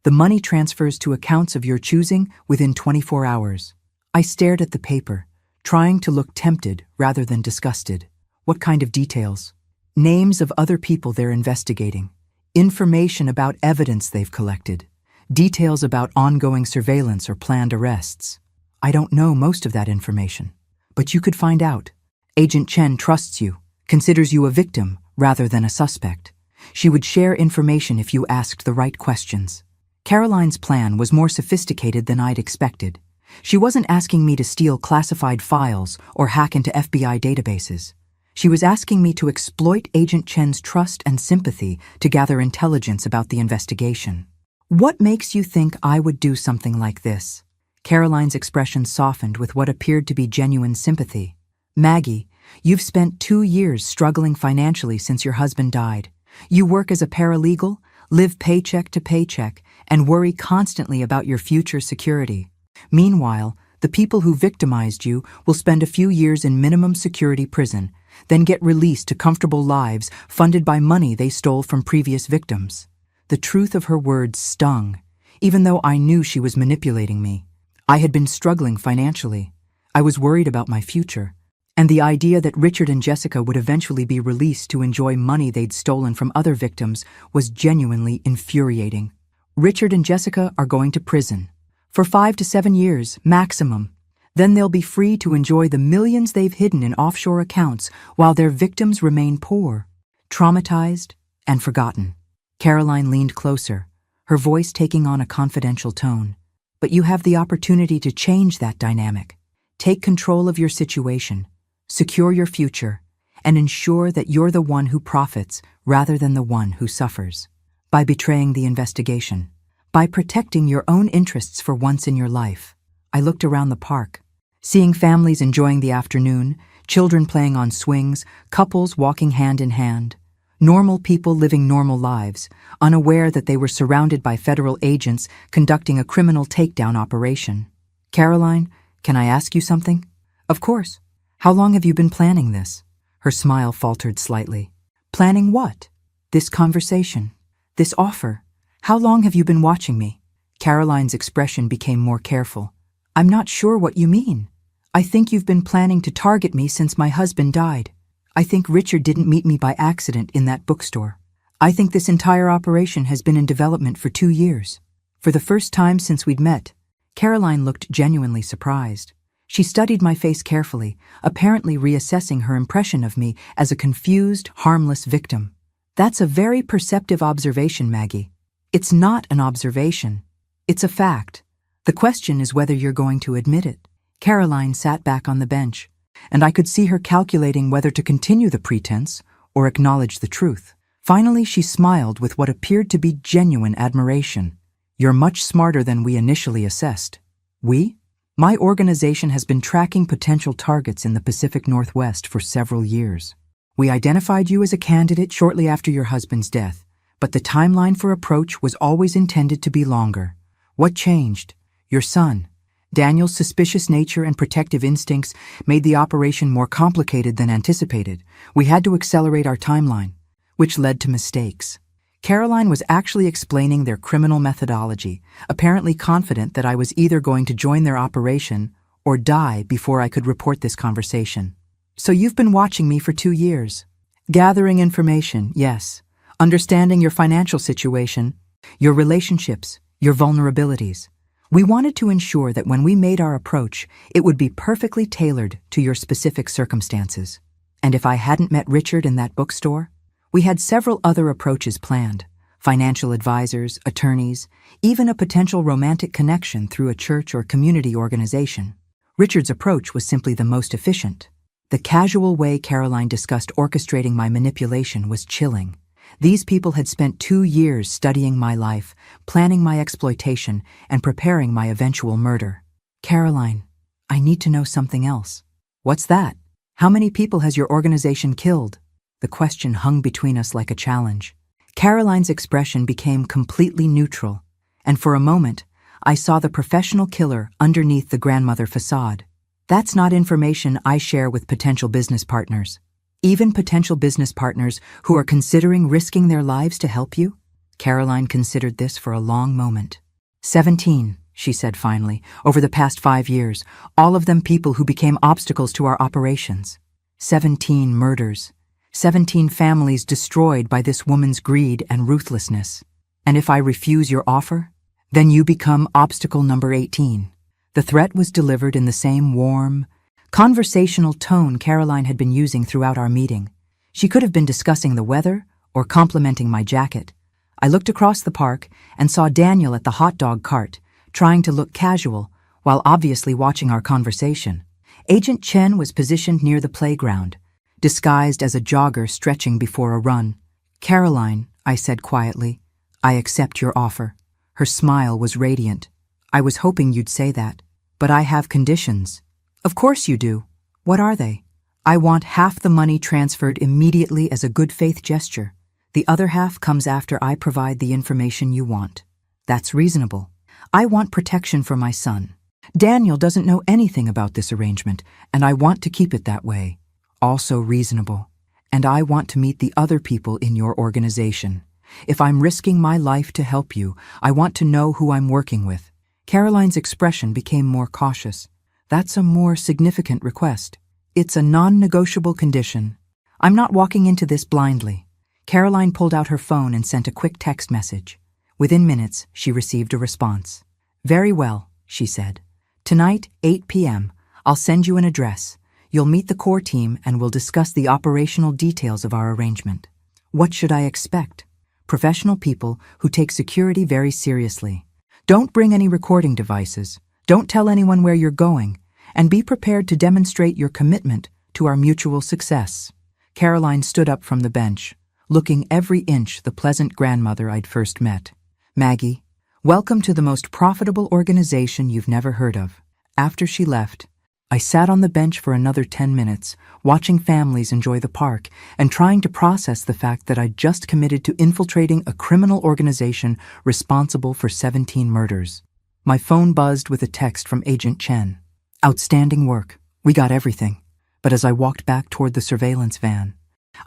the money transfers to accounts of your choosing within 24 hours. I stared at the paper, trying to look tempted rather than disgusted. "What kind of details?" "Names of other people they're investigating, information about evidence they've collected, details about ongoing surveillance or planned arrests." "I don't know most of that information, but you could find out. Agent Chen trusts you, considers you a victim rather than a suspect. She would share information if you asked the right questions." Caroline's plan was more sophisticated than I'd expected. She wasn't asking me to steal classified files or hack into FBI databases. She was asking me to exploit Agent Chen's trust and sympathy to gather intelligence about the investigation. "What makes you think I would do something like this?" Caroline's expression softened with what appeared to be genuine sympathy. "Maggie, you've spent 2 years struggling financially since your husband died. You work as a paralegal, live paycheck to paycheck, and worry constantly about your future security. Meanwhile, the people who victimized you will spend a few years in minimum security prison, then get released to comfortable lives funded by money they stole from previous victims." The truth of her words stung, even though I knew she was manipulating me. I had been struggling financially. I was worried about my future. And the idea that Richard and Jessica would eventually be released to enjoy money they'd stolen from other victims was genuinely infuriating. Richard and Jessica are going to prison. For 5 to 7 years, maximum. Then they'll be free to enjoy the millions they've hidden in offshore accounts while their victims remain poor, traumatized, and forgotten. Caroline leaned closer, her voice taking on a confidential tone. But you have the opportunity to change that dynamic. Take control of your situation, secure your future, and ensure that you're the one who profits rather than the one who suffers. By betraying the investigation, by protecting your own interests for once in your life. I looked around the park, seeing families enjoying the afternoon, children playing on swings, couples walking hand in hand, normal people living normal lives, unaware that they were surrounded by federal agents conducting a criminal takedown operation. Caroline, can I ask you something? Of course. How long have you been planning this? Her smile faltered slightly. Planning what? This conversation. This offer. How long have you been watching me? Caroline's expression became more careful. I'm not sure what you mean. I think you've been planning to target me since my husband died. I think Richard didn't meet me by accident in that bookstore. I think this entire operation has been in development for 2 years. For the first time since we'd met, Caroline looked genuinely surprised. She studied my face carefully, apparently reassessing her impression of me as a confused, harmless victim. That's a very perceptive observation, Maggie. It's not an observation. It's a fact. The question is whether you're going to admit it. Caroline sat back on the bench, and I could see her calculating whether to continue the pretense or acknowledge the truth. Finally, she smiled with what appeared to be genuine admiration. You're much smarter than we initially assessed. We? My organization has been tracking potential targets in the Pacific Northwest for several years. We identified you as a candidate shortly after your husband's death, but the timeline for approach was always intended to be longer. What changed? Your son. Daniel's suspicious nature and protective instincts made the operation more complicated than anticipated. We had to accelerate our timeline, which led to mistakes. Caroline was actually explaining their criminal methodology, apparently confident that I was either going to join their operation or die before I could report this conversation. So you've been watching me for 2 years. Gathering information, yes. Understanding your financial situation, your relationships, your vulnerabilities. We wanted to ensure that when we made our approach, it would be perfectly tailored to your specific circumstances. And if I hadn't met Richard in that bookstore, we had several other approaches planned. Financial advisors, attorneys, even a potential romantic connection through a church or community organization. Richard's approach was simply the most efficient. The casual way Caroline discussed orchestrating my manipulation was chilling. These people had spent 2 years studying my life, planning my exploitation, and preparing my eventual murder. Caroline, I need to know something else. What's that? How many people has your organization killed? The question hung between us like a challenge. Caroline's expression became completely neutral, and for a moment, I saw the professional killer underneath the grandmother facade. That's not information I share with potential business partners. Even potential business partners who are considering risking their lives to help you? Caroline considered this for a long moment. 17, she said finally, over the past 5 years, all of them people who became obstacles to our operations. 17 murders. 17 families destroyed by this woman's greed and ruthlessness. And if I refuse your offer, then you become obstacle number 18. The threat was delivered in the same warm, conversational tone Caroline had been using throughout our meeting. She could have been discussing the weather or complimenting my jacket. I looked across the park and saw Daniel at the hot dog cart, trying to look casual while obviously watching our conversation. Agent Chen was positioned near the playground, disguised as a jogger stretching before a run. Caroline, I said quietly, I accept your offer. Her smile was radiant. I was hoping you'd say that, but I have conditions. Of course you do. What are they? I want half the money transferred immediately as a good faith gesture. The other half comes after I provide the information you want. That's reasonable. I want protection for my son. Daniel doesn't know anything about this arrangement, and I want to keep it that way. Also reasonable. And I want to meet the other people in your organization. If I'm risking my life to help you, I want to know who I'm working with. Caroline's expression became more cautious. That's a more significant request. It's a non-negotiable condition. I'm not walking into this blindly. Caroline pulled out her phone and sent a quick text message. Within minutes, she received a response. "Very well," she said. "Tonight, 8 p.m., I'll send you an address. You'll meet the core team and we'll discuss the operational details of our arrangement." What should I expect? Professional people who take security very seriously. Don't bring any recording devices. Don't tell anyone where you're going. And be prepared to demonstrate your commitment to our mutual success. Caroline stood up from the bench, looking every inch the pleasant grandmother I'd first met. "Maggie, welcome to the most profitable organization you've never heard of." After she left, I sat on the bench for another 10 minutes, watching families enjoy the park and trying to process the fact that I'd just committed to infiltrating a criminal organization responsible for 17 murders. My phone buzzed with a text from Agent Chen. "Outstanding work. We got everything." But as I walked back toward the surveillance van,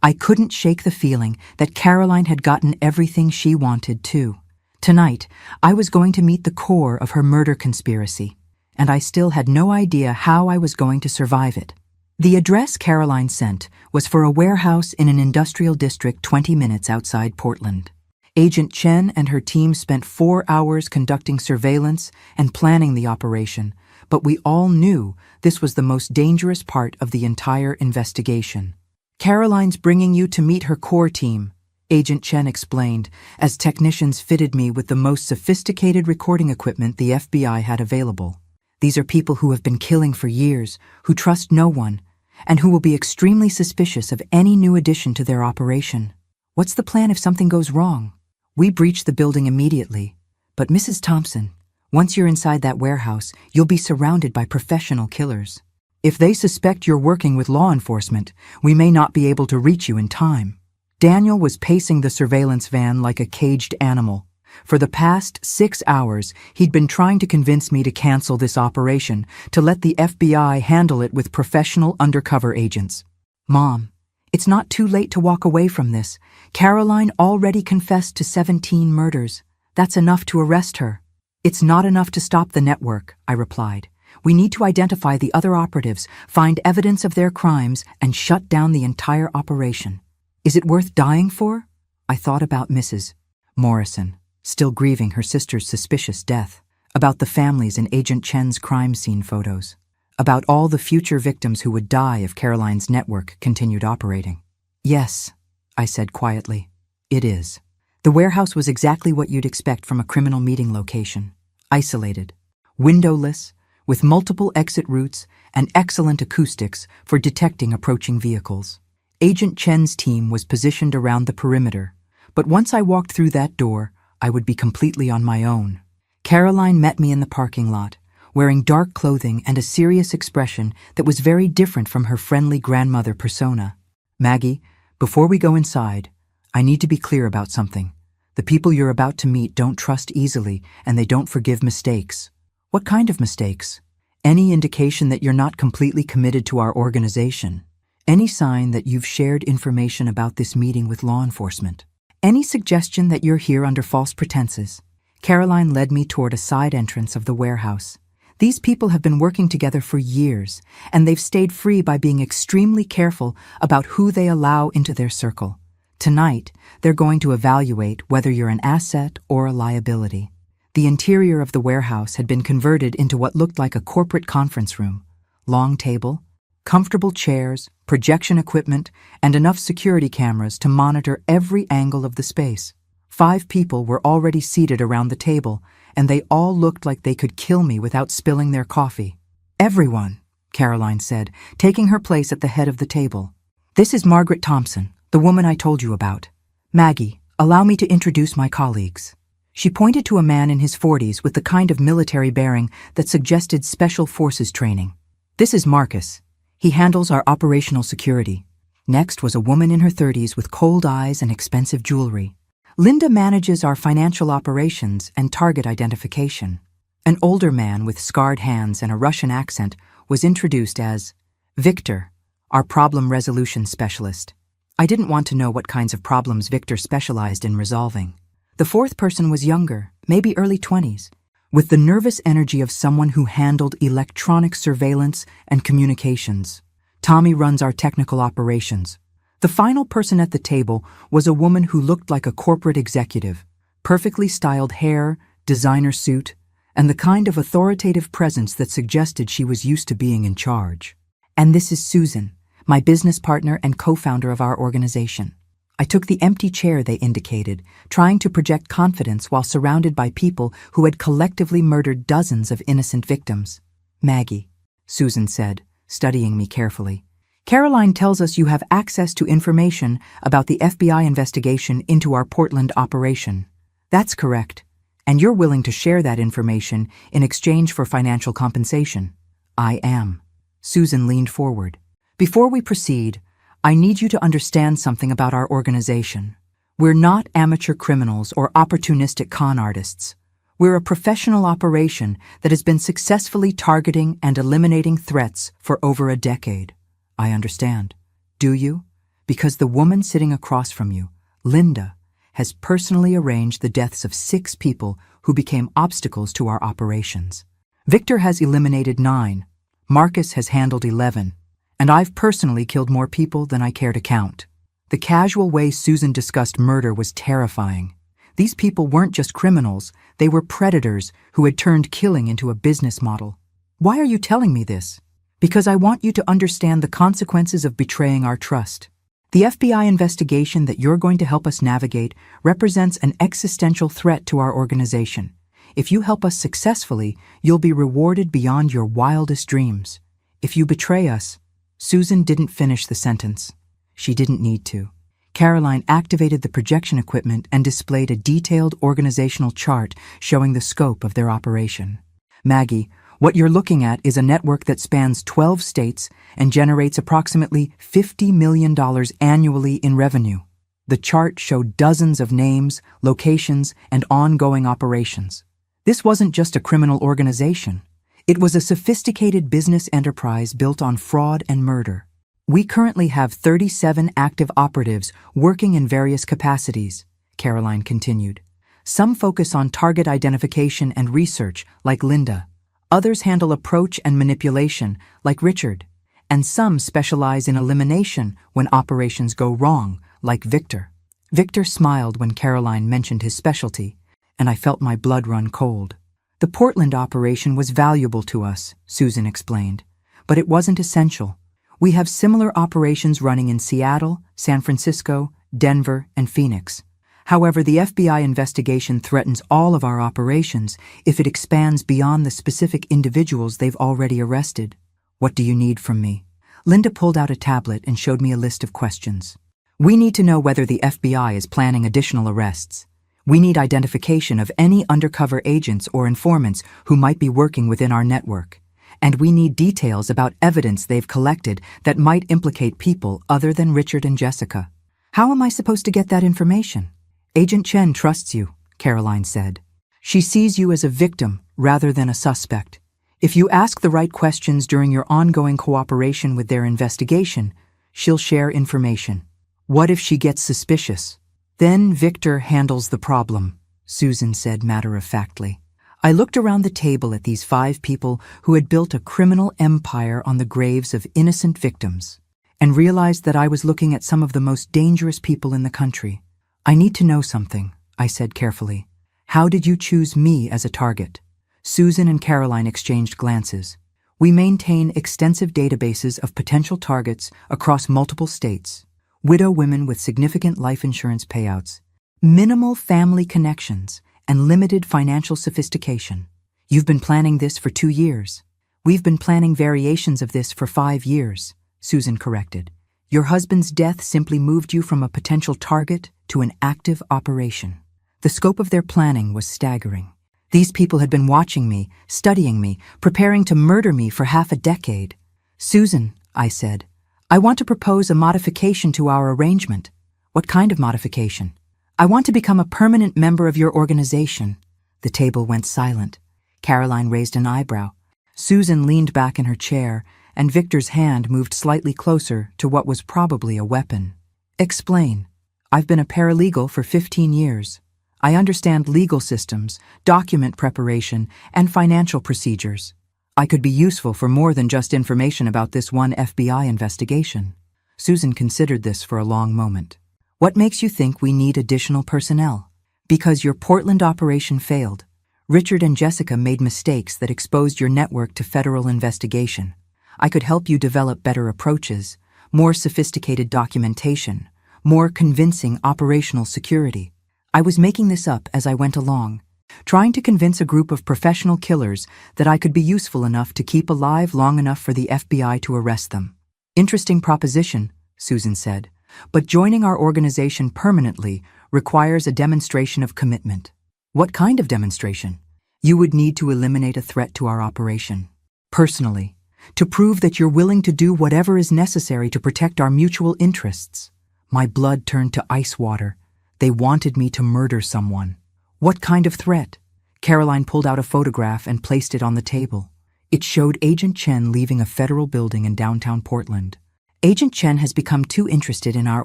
I couldn't shake the feeling that Caroline had gotten everything she wanted too. Tonight, I was going to meet the core of her murder conspiracy, and I still had no idea how I was going to survive it. The address Caroline sent was for a warehouse in an industrial district 20 minutes outside Portland. Agent Chen and her team spent 4 hours conducting surveillance and planning the operation, but we all knew this was the most dangerous part of the entire investigation. "Caroline's bringing you to meet her core team," Agent Chen explained, as technicians fitted me with the most sophisticated recording equipment the FBI had available. "These are people who have been killing for years, who trust no one, and who will be extremely suspicious of any new addition to their operation. What's the plan if something goes wrong?" We breached the building immediately, but Mrs. Thompson, once you're inside that warehouse, you'll be surrounded by professional killers. If they suspect you're working with law enforcement, we may not be able to reach you in time. Daniel was pacing the surveillance van like a caged animal. For the past 6 hours, he'd been trying to convince me to cancel this operation, to let the FBI handle it with professional undercover agents. "Mom, it's not too late to walk away from this. Caroline already confessed to 17 murders. That's enough to arrest her." "It's not enough to stop the network," I replied. "We need to identify the other operatives, find evidence of their crimes, and shut down the entire operation." "Is it worth dying for?" I thought about Mrs. Morrison, still grieving her sister's suspicious death, about the families in Agent Chen's crime scene photos, about all the future victims who would die if Caroline's network continued operating. "Yes," I said quietly, "it is." The warehouse was exactly what you'd expect from a criminal meeting location. Isolated, windowless, with multiple exit routes and excellent acoustics for detecting approaching vehicles. Agent Chen's team was positioned around the perimeter, but once I walked through that door, I would be completely on my own. Caroline met me in the parking lot, wearing dark clothing and a serious expression that was very different from her friendly grandmother persona. "Maggie, before we go inside, I need to be clear about something. The people you're about to meet don't trust easily, and they don't forgive mistakes." "What kind of mistakes?" "Any indication that you're not completely committed to our organization. Any sign that you've shared information about this meeting with law enforcement. Any suggestion that you're here under false pretenses." Caroline led me toward a side entrance of the warehouse. "These people have been working together for years, and they've stayed free by being extremely careful about who they allow into their circle. Tonight, they're going to evaluate whether you're an asset or a liability." The interior of the warehouse had been converted into what looked like a corporate conference room. Long table, comfortable chairs, projection equipment, and enough security cameras to monitor every angle of the space. 5 people were already seated around the table, and they all looked like they could kill me without spilling their coffee. "Everyone," Caroline said, taking her place at the head of the table. "This is Margaret Thompson, the woman I told you about. Maggie, allow me to introduce my colleagues." She pointed to a man in his 40s with the kind of military bearing that suggested special forces training. "This is Marcus. He handles our operational security." Next was a woman in her 30s with cold eyes and expensive jewelry. "Linda manages our financial operations and target identification." An older man with scarred hands and a Russian accent was introduced as Victor, our problem resolution specialist. I didn't want to know what kinds of problems Victor specialized in resolving. The 4th person was younger, maybe early 20s, with the nervous energy of someone who handled electronic surveillance and communications. Tommy runs our technical operations. The final person at the table was a woman who looked like a corporate executive, perfectly styled hair, designer suit, and the kind of authoritative presence that suggested she was used to being in charge. And this is Susan, my business partner and co-founder of our organization. I took the empty chair they indicated, trying to project confidence while surrounded by people who had collectively murdered dozens of innocent victims. Maggie, Susan said, studying me carefully. Caroline tells us you have access to information about the FBI investigation into our Portland operation. That's correct. And you're willing to share that information in exchange for financial compensation. I am. Susan leaned forward. Before we proceed, I need you to understand something about our organization. We're not amateur criminals or opportunistic con artists. We're a professional operation that has been successfully targeting and eliminating threats for over a decade. I understand. Do you? Because the woman sitting across from you, Linda, has personally arranged the deaths of 6 people who became obstacles to our operations. Victor has eliminated 9, Marcus has handled 11, and I've personally killed more people than I care to count. The casual way Susan discussed murder was terrifying. These people weren't just criminals, they were predators who had turned killing into a business model. Why are you telling me this? Because I want you to understand the consequences of betraying our trust. The FBI investigation that you're going to help us navigate represents an existential threat to our organization. If you help us successfully, you'll be rewarded beyond your wildest dreams. If you betray us, Susan didn't finish the sentence. She didn't need to. Caroline activated the projection equipment and displayed a detailed organizational chart showing the scope of their operation. Maggie, what you're looking at is a network that spans 12 states and generates approximately $50 million annually in revenue. The chart showed dozens of names, locations, and ongoing operations. This wasn't just a criminal organization. It was a sophisticated business enterprise built on fraud and murder. We currently have 37 active operatives working in various capacities, Caroline continued. Some focus on target identification and research, like Linda. Others handle approach and manipulation, like Richard. And some specialize in elimination when operations go wrong, like Victor. Victor smiled when Caroline mentioned his specialty, and I felt my blood run cold. The Portland operation was valuable to us, Susan explained, but it wasn't essential. We have similar operations running in Seattle, San Francisco, Denver, and Phoenix. However, the FBI investigation threatens all of our operations if it expands beyond the specific individuals they've already arrested. What do you need from me? Linda pulled out a tablet and showed me a list of questions. We need to know whether the FBI is planning additional arrests. We need identification of any undercover agents or informants who might be working within our network. And we need details about evidence they've collected that might implicate people other than Richard and Jessica. How am I supposed to get that information? Agent Chen trusts you, Caroline said. She sees you as a victim rather than a suspect. If you ask the right questions during your ongoing cooperation with their investigation, she'll share information. What if she gets suspicious? Then Victor handles the problem, Susan said matter-of-factly. I looked around the table at these 5 people who had built a criminal empire on the graves of innocent victims, and realized that I was looking at some of the most dangerous people in the country. I need to know something, I said carefully. How did you choose me as a target? Susan and Caroline exchanged glances. We maintain extensive databases of potential targets across multiple states. Widow women with significant life insurance payouts, minimal family connections, and limited financial sophistication. You've been planning this for 2 years. We've been planning variations of this for 5 years, Susan corrected. Your husband's death simply moved you from a potential target to an active operation. The scope of their planning was staggering. These people had been watching me, studying me, preparing to murder me for half a decade. Susan, I said, I want to propose a modification to our arrangement. What kind of modification? I want to become a permanent member of your organization. The table went silent. Caroline raised an eyebrow. Susan leaned back in her chair, and Victor's hand moved slightly closer to what was probably a weapon. Explain. I've been a paralegal for 15 years. I understand legal systems, document preparation, and financial procedures. I could be useful for more than just information about this one FBI investigation. Susan considered this for a long moment. What makes you think we need additional personnel? Because your Portland operation failed. Richard and Jessica made mistakes that exposed your network to federal investigation. I could help you develop better approaches, more sophisticated documentation, more convincing operational security. I was making this up as I went along, trying to convince a group of professional killers that I could be useful enough to keep alive long enough for the FBI to arrest them. Interesting proposition, Susan said, but joining our organization permanently requires a demonstration of commitment. What kind of demonstration? You would need to eliminate a threat to our operation. Personally, to prove that you're willing to do whatever is necessary to protect our mutual interests. My blood turned to ice water. They wanted me to murder someone. What kind of threat? Caroline pulled out a photograph and placed it on the table. It showed Agent Chen leaving a federal building in downtown Portland. Agent Chen has become too interested in our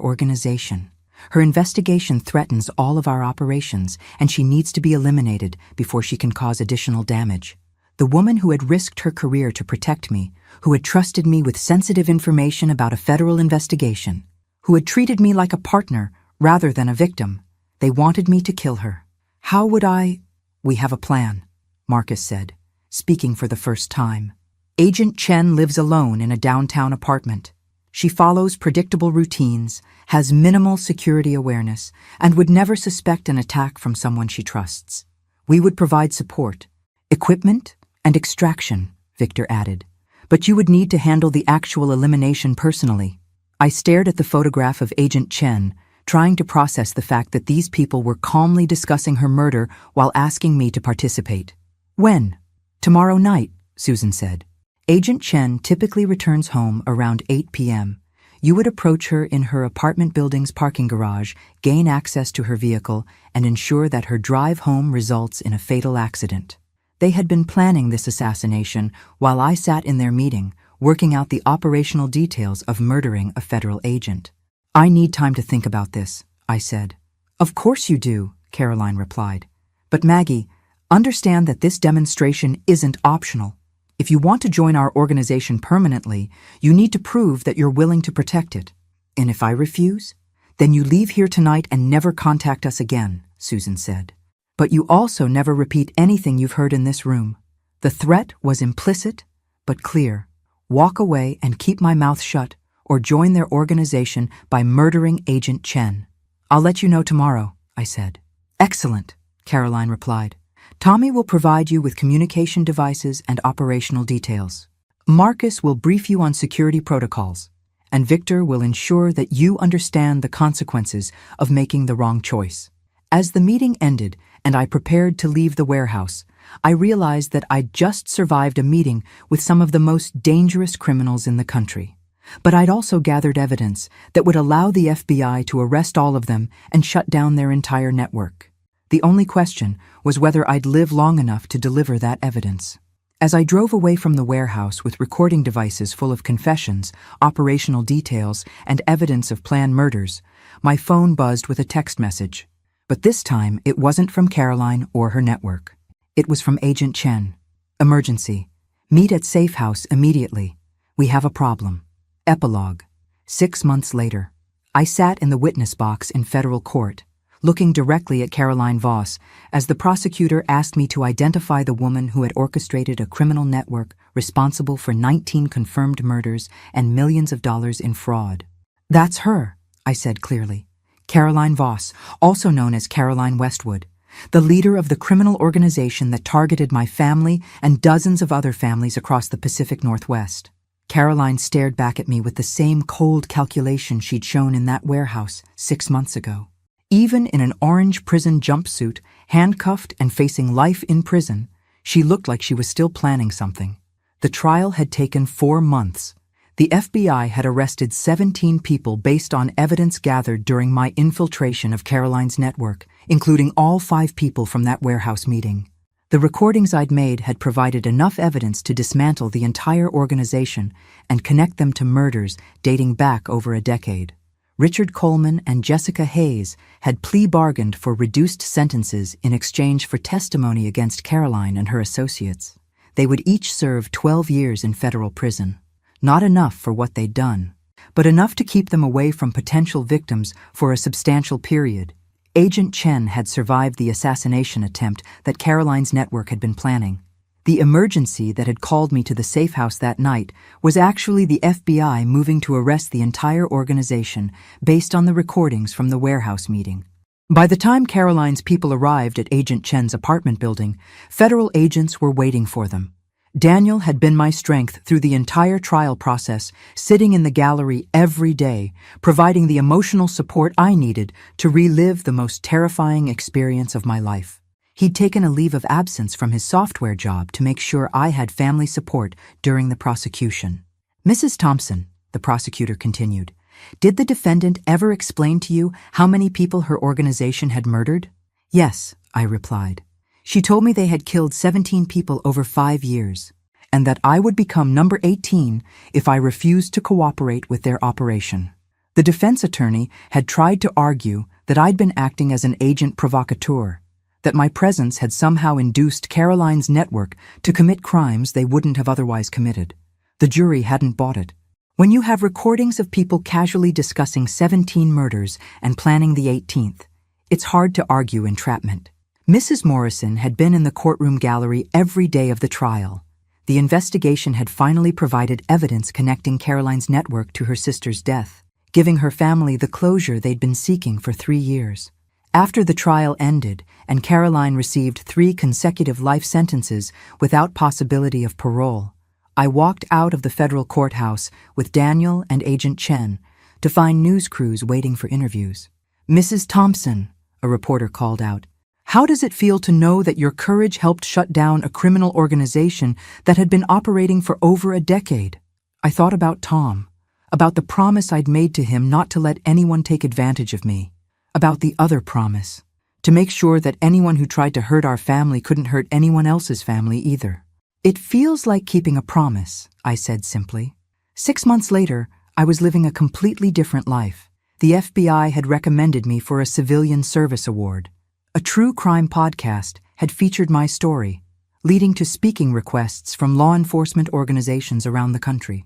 organization. Her investigation threatens all of our operations, and she needs to be eliminated before she can cause additional damage. The woman who had risked her career to protect me, who had trusted me with sensitive information about a federal investigation, who had treated me like a partner rather than a victim. They wanted me to kill her. How would I? We have a plan, Marcus said, speaking for the first time. Agent Chen lives alone in a downtown apartment. She follows predictable routines, has minimal security awareness, and would never suspect an attack from someone she trusts. We would provide support, equipment, and extraction, Victor added. But you would need to handle the actual elimination personally. I stared at the photograph of Agent Chen, trying to process the fact that these people were calmly discussing her murder while asking me to participate. When? Tomorrow night, Susan said. Agent Chen typically returns home around 8 p.m. You would approach her in her apartment building's parking garage, gain access to her vehicle, and ensure that her drive home results in a fatal accident. They had been planning this assassination while I sat in their meeting, working out the operational details of murdering a federal agent. I need time to think about this, I said. Of course you do, Caroline replied. But Maggie, understand that this demonstration isn't optional. If you want to join our organization permanently, you need to prove that you're willing to protect it. And if I refuse, then you leave here tonight and never contact us again, Susan said. But you also never repeat anything you've heard in this room. The threat was implicit, but clear. Walk away and keep my mouth shut, or join their organization by murdering Agent Chen. I'll let you know tomorrow, I said. Excellent, Caroline replied. Tommy will provide you with communication devices and operational details. Marcus will brief you on security protocols, and Victor will ensure that you understand the consequences of making the wrong choice. As the meeting ended and I prepared to leave the warehouse, I realized that I'd just survived a meeting with some of the most dangerous criminals in the country. But I'd also gathered evidence that would allow the FBI to arrest all of them and shut down their entire network. The only question was whether I'd live long enough to deliver that evidence. As I drove away from the warehouse with recording devices full of confessions, operational details, and evidence of planned murders, my phone buzzed with a text message. But this time, it wasn't from Caroline or her network. It was from Agent Chen. Emergency. Meet at Safe House immediately. We have a problem. Epilogue. 6 months later. I sat in the witness box in federal court, looking directly at Caroline Voss as the prosecutor asked me to identify the woman who had orchestrated a criminal network responsible for 19 confirmed murders and millions of dollars in fraud. That's her, I said clearly. Caroline Voss, also known as Caroline Westwood, the leader of the criminal organization that targeted my family and dozens of other families across the Pacific Northwest. Caroline stared back at me with the same cold calculation she'd shown in that warehouse 6 months ago. Even in an orange prison jumpsuit, handcuffed and facing life in prison, she looked like she was still planning something. The trial had taken 4 months. The FBI had arrested 17 people based on evidence gathered during my infiltration of Caroline's network, including all 5 people from that warehouse meeting. The recordings I'd made had provided enough evidence to dismantle the entire organization and connect them to murders dating back over a decade. Richard Coleman and Jessica Hayes had plea bargained for reduced sentences in exchange for testimony against Caroline and her associates. They would each serve 12 years in federal prison. Not enough for what they'd done, but enough to keep them away from potential victims for a substantial period. Agent Chen had survived the assassination attempt that Caroline's network had been planning. The emergency that had called me to the safe house that night was actually the FBI moving to arrest the entire organization based on the recordings from the warehouse meeting. By the time Caroline's people arrived at Agent Chen's apartment building, federal agents were waiting for them. Daniel had been my strength through the entire trial process, sitting in the gallery every day, providing the emotional support I needed to relive the most terrifying experience of my life. He'd taken a leave of absence from his software job to make sure I had family support during the prosecution. "Mrs. Thompson," the prosecutor continued, "did the defendant ever explain to you how many people her organization had murdered?" "Yes," I replied. "She told me they had killed 17 people over 5 years, and that I would become number 18 if I refused to cooperate with their operation." The defense attorney had tried to argue that I'd been acting as an agent provocateur, that my presence had somehow induced Caroline's network to commit crimes they wouldn't have otherwise committed. The jury hadn't bought it. When you have recordings of people casually discussing 17 murders and planning the 18th, it's hard to argue entrapment. Mrs. Morrison had been in the courtroom gallery every day of the trial. The investigation had finally provided evidence connecting Caroline's network to her sister's death, giving her family the closure they'd been seeking for 3 years. After the trial ended and Caroline received 3 consecutive life sentences without possibility of parole, I walked out of the federal courthouse with Daniel and Agent Chen to find news crews waiting for interviews. "Mrs. Thompson," a reporter called out, "how does it feel to know that your courage helped shut down a criminal organization that had been operating for over a decade?" I thought about Tom, about the promise I'd made to him not to let anyone take advantage of me, about the other promise, to make sure that anyone who tried to hurt our family couldn't hurt anyone else's family either. "It feels like keeping a promise," I said simply. 6 months later, I was living a completely different life. The FBI had recommended me for a Civilian Service Award. A true crime podcast had featured my story, leading to speaking requests from law enforcement organizations around the country.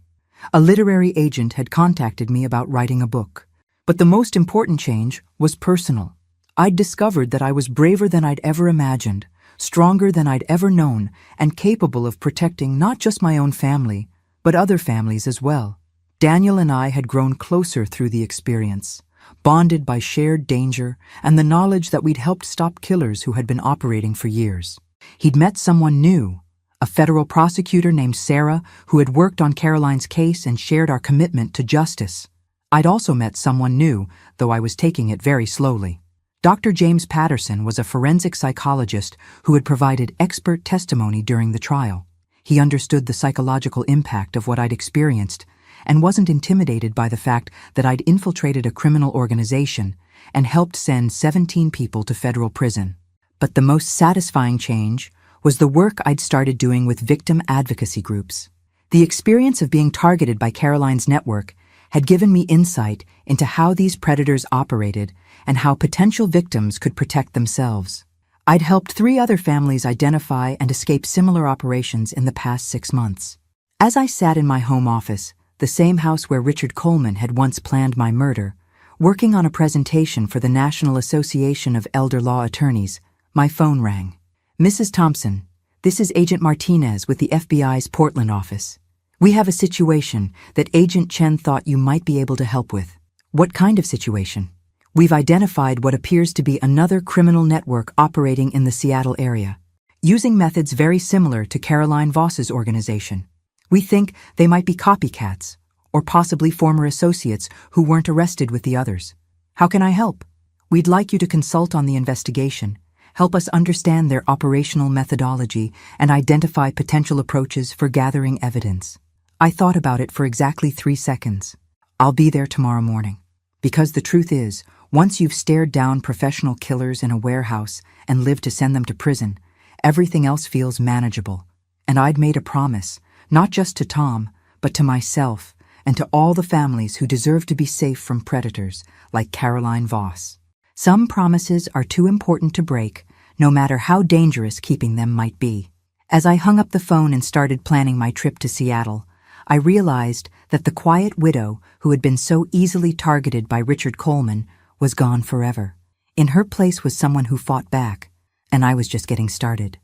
A literary agent had contacted me about writing a book. But the most important change was personal. I'd discovered that I was braver than I'd ever imagined, stronger than I'd ever known, and capable of protecting not just my own family, but other families as well. Daniel and I had grown closer through the experience, bonded by shared danger and the knowledge that we'd helped stop killers who had been operating for years. He'd met someone new, a federal prosecutor named Sarah who had worked on Caroline's case and shared our commitment to justice. I'd also met someone new, though I was taking it very slowly. Dr. James Patterson was a forensic psychologist who had provided expert testimony during the trial. He understood the psychological impact of what I'd experienced and wasn't intimidated by the fact that I'd infiltrated a criminal organization and helped send 17 people to federal prison. But the most satisfying change was the work I'd started doing with victim advocacy groups. The experience of being targeted by Caroline's network had given me insight into how these predators operated and how potential victims could protect themselves. I'd helped 3 other families identify and escape similar operations in the past 6 months. As I sat in my home office, the same house where Richard Coleman had once planned my murder, working on a presentation for the National Association of Elder Law Attorneys, my phone rang. "Mrs. Thompson, this is Agent Martinez with the FBI's Portland office. We have a situation that Agent Chen thought you might be able to help with." "What kind of situation?" "We've identified what appears to be another criminal network operating in the Seattle area, using methods very similar to Caroline Voss's organization. We think they might be copycats, or possibly former associates who weren't arrested with the others. How can I help?" "We'd like you to consult on the investigation, help us understand their operational methodology, and identify potential approaches for gathering evidence." I thought about it for exactly 3 seconds. "I'll be there tomorrow morning." Because the truth is, once you've stared down professional killers in a warehouse and lived to send them to prison, everything else feels manageable. And I'd made a promise, not just to Tom, but to myself and to all the families who deserve to be safe from predators like Caroline Voss. Some promises are too important to break, no matter how dangerous keeping them might be. As I hung up the phone and started planning my trip to Seattle, I realized that the quiet widow who had been so easily targeted by Richard Coleman was gone forever. In her place was someone who fought back, and I was just getting started.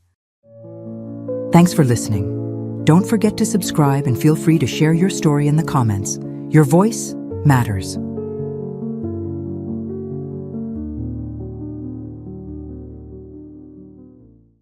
Thanks for listening. Don't forget to subscribe and feel free to share your story in the comments. Your voice matters.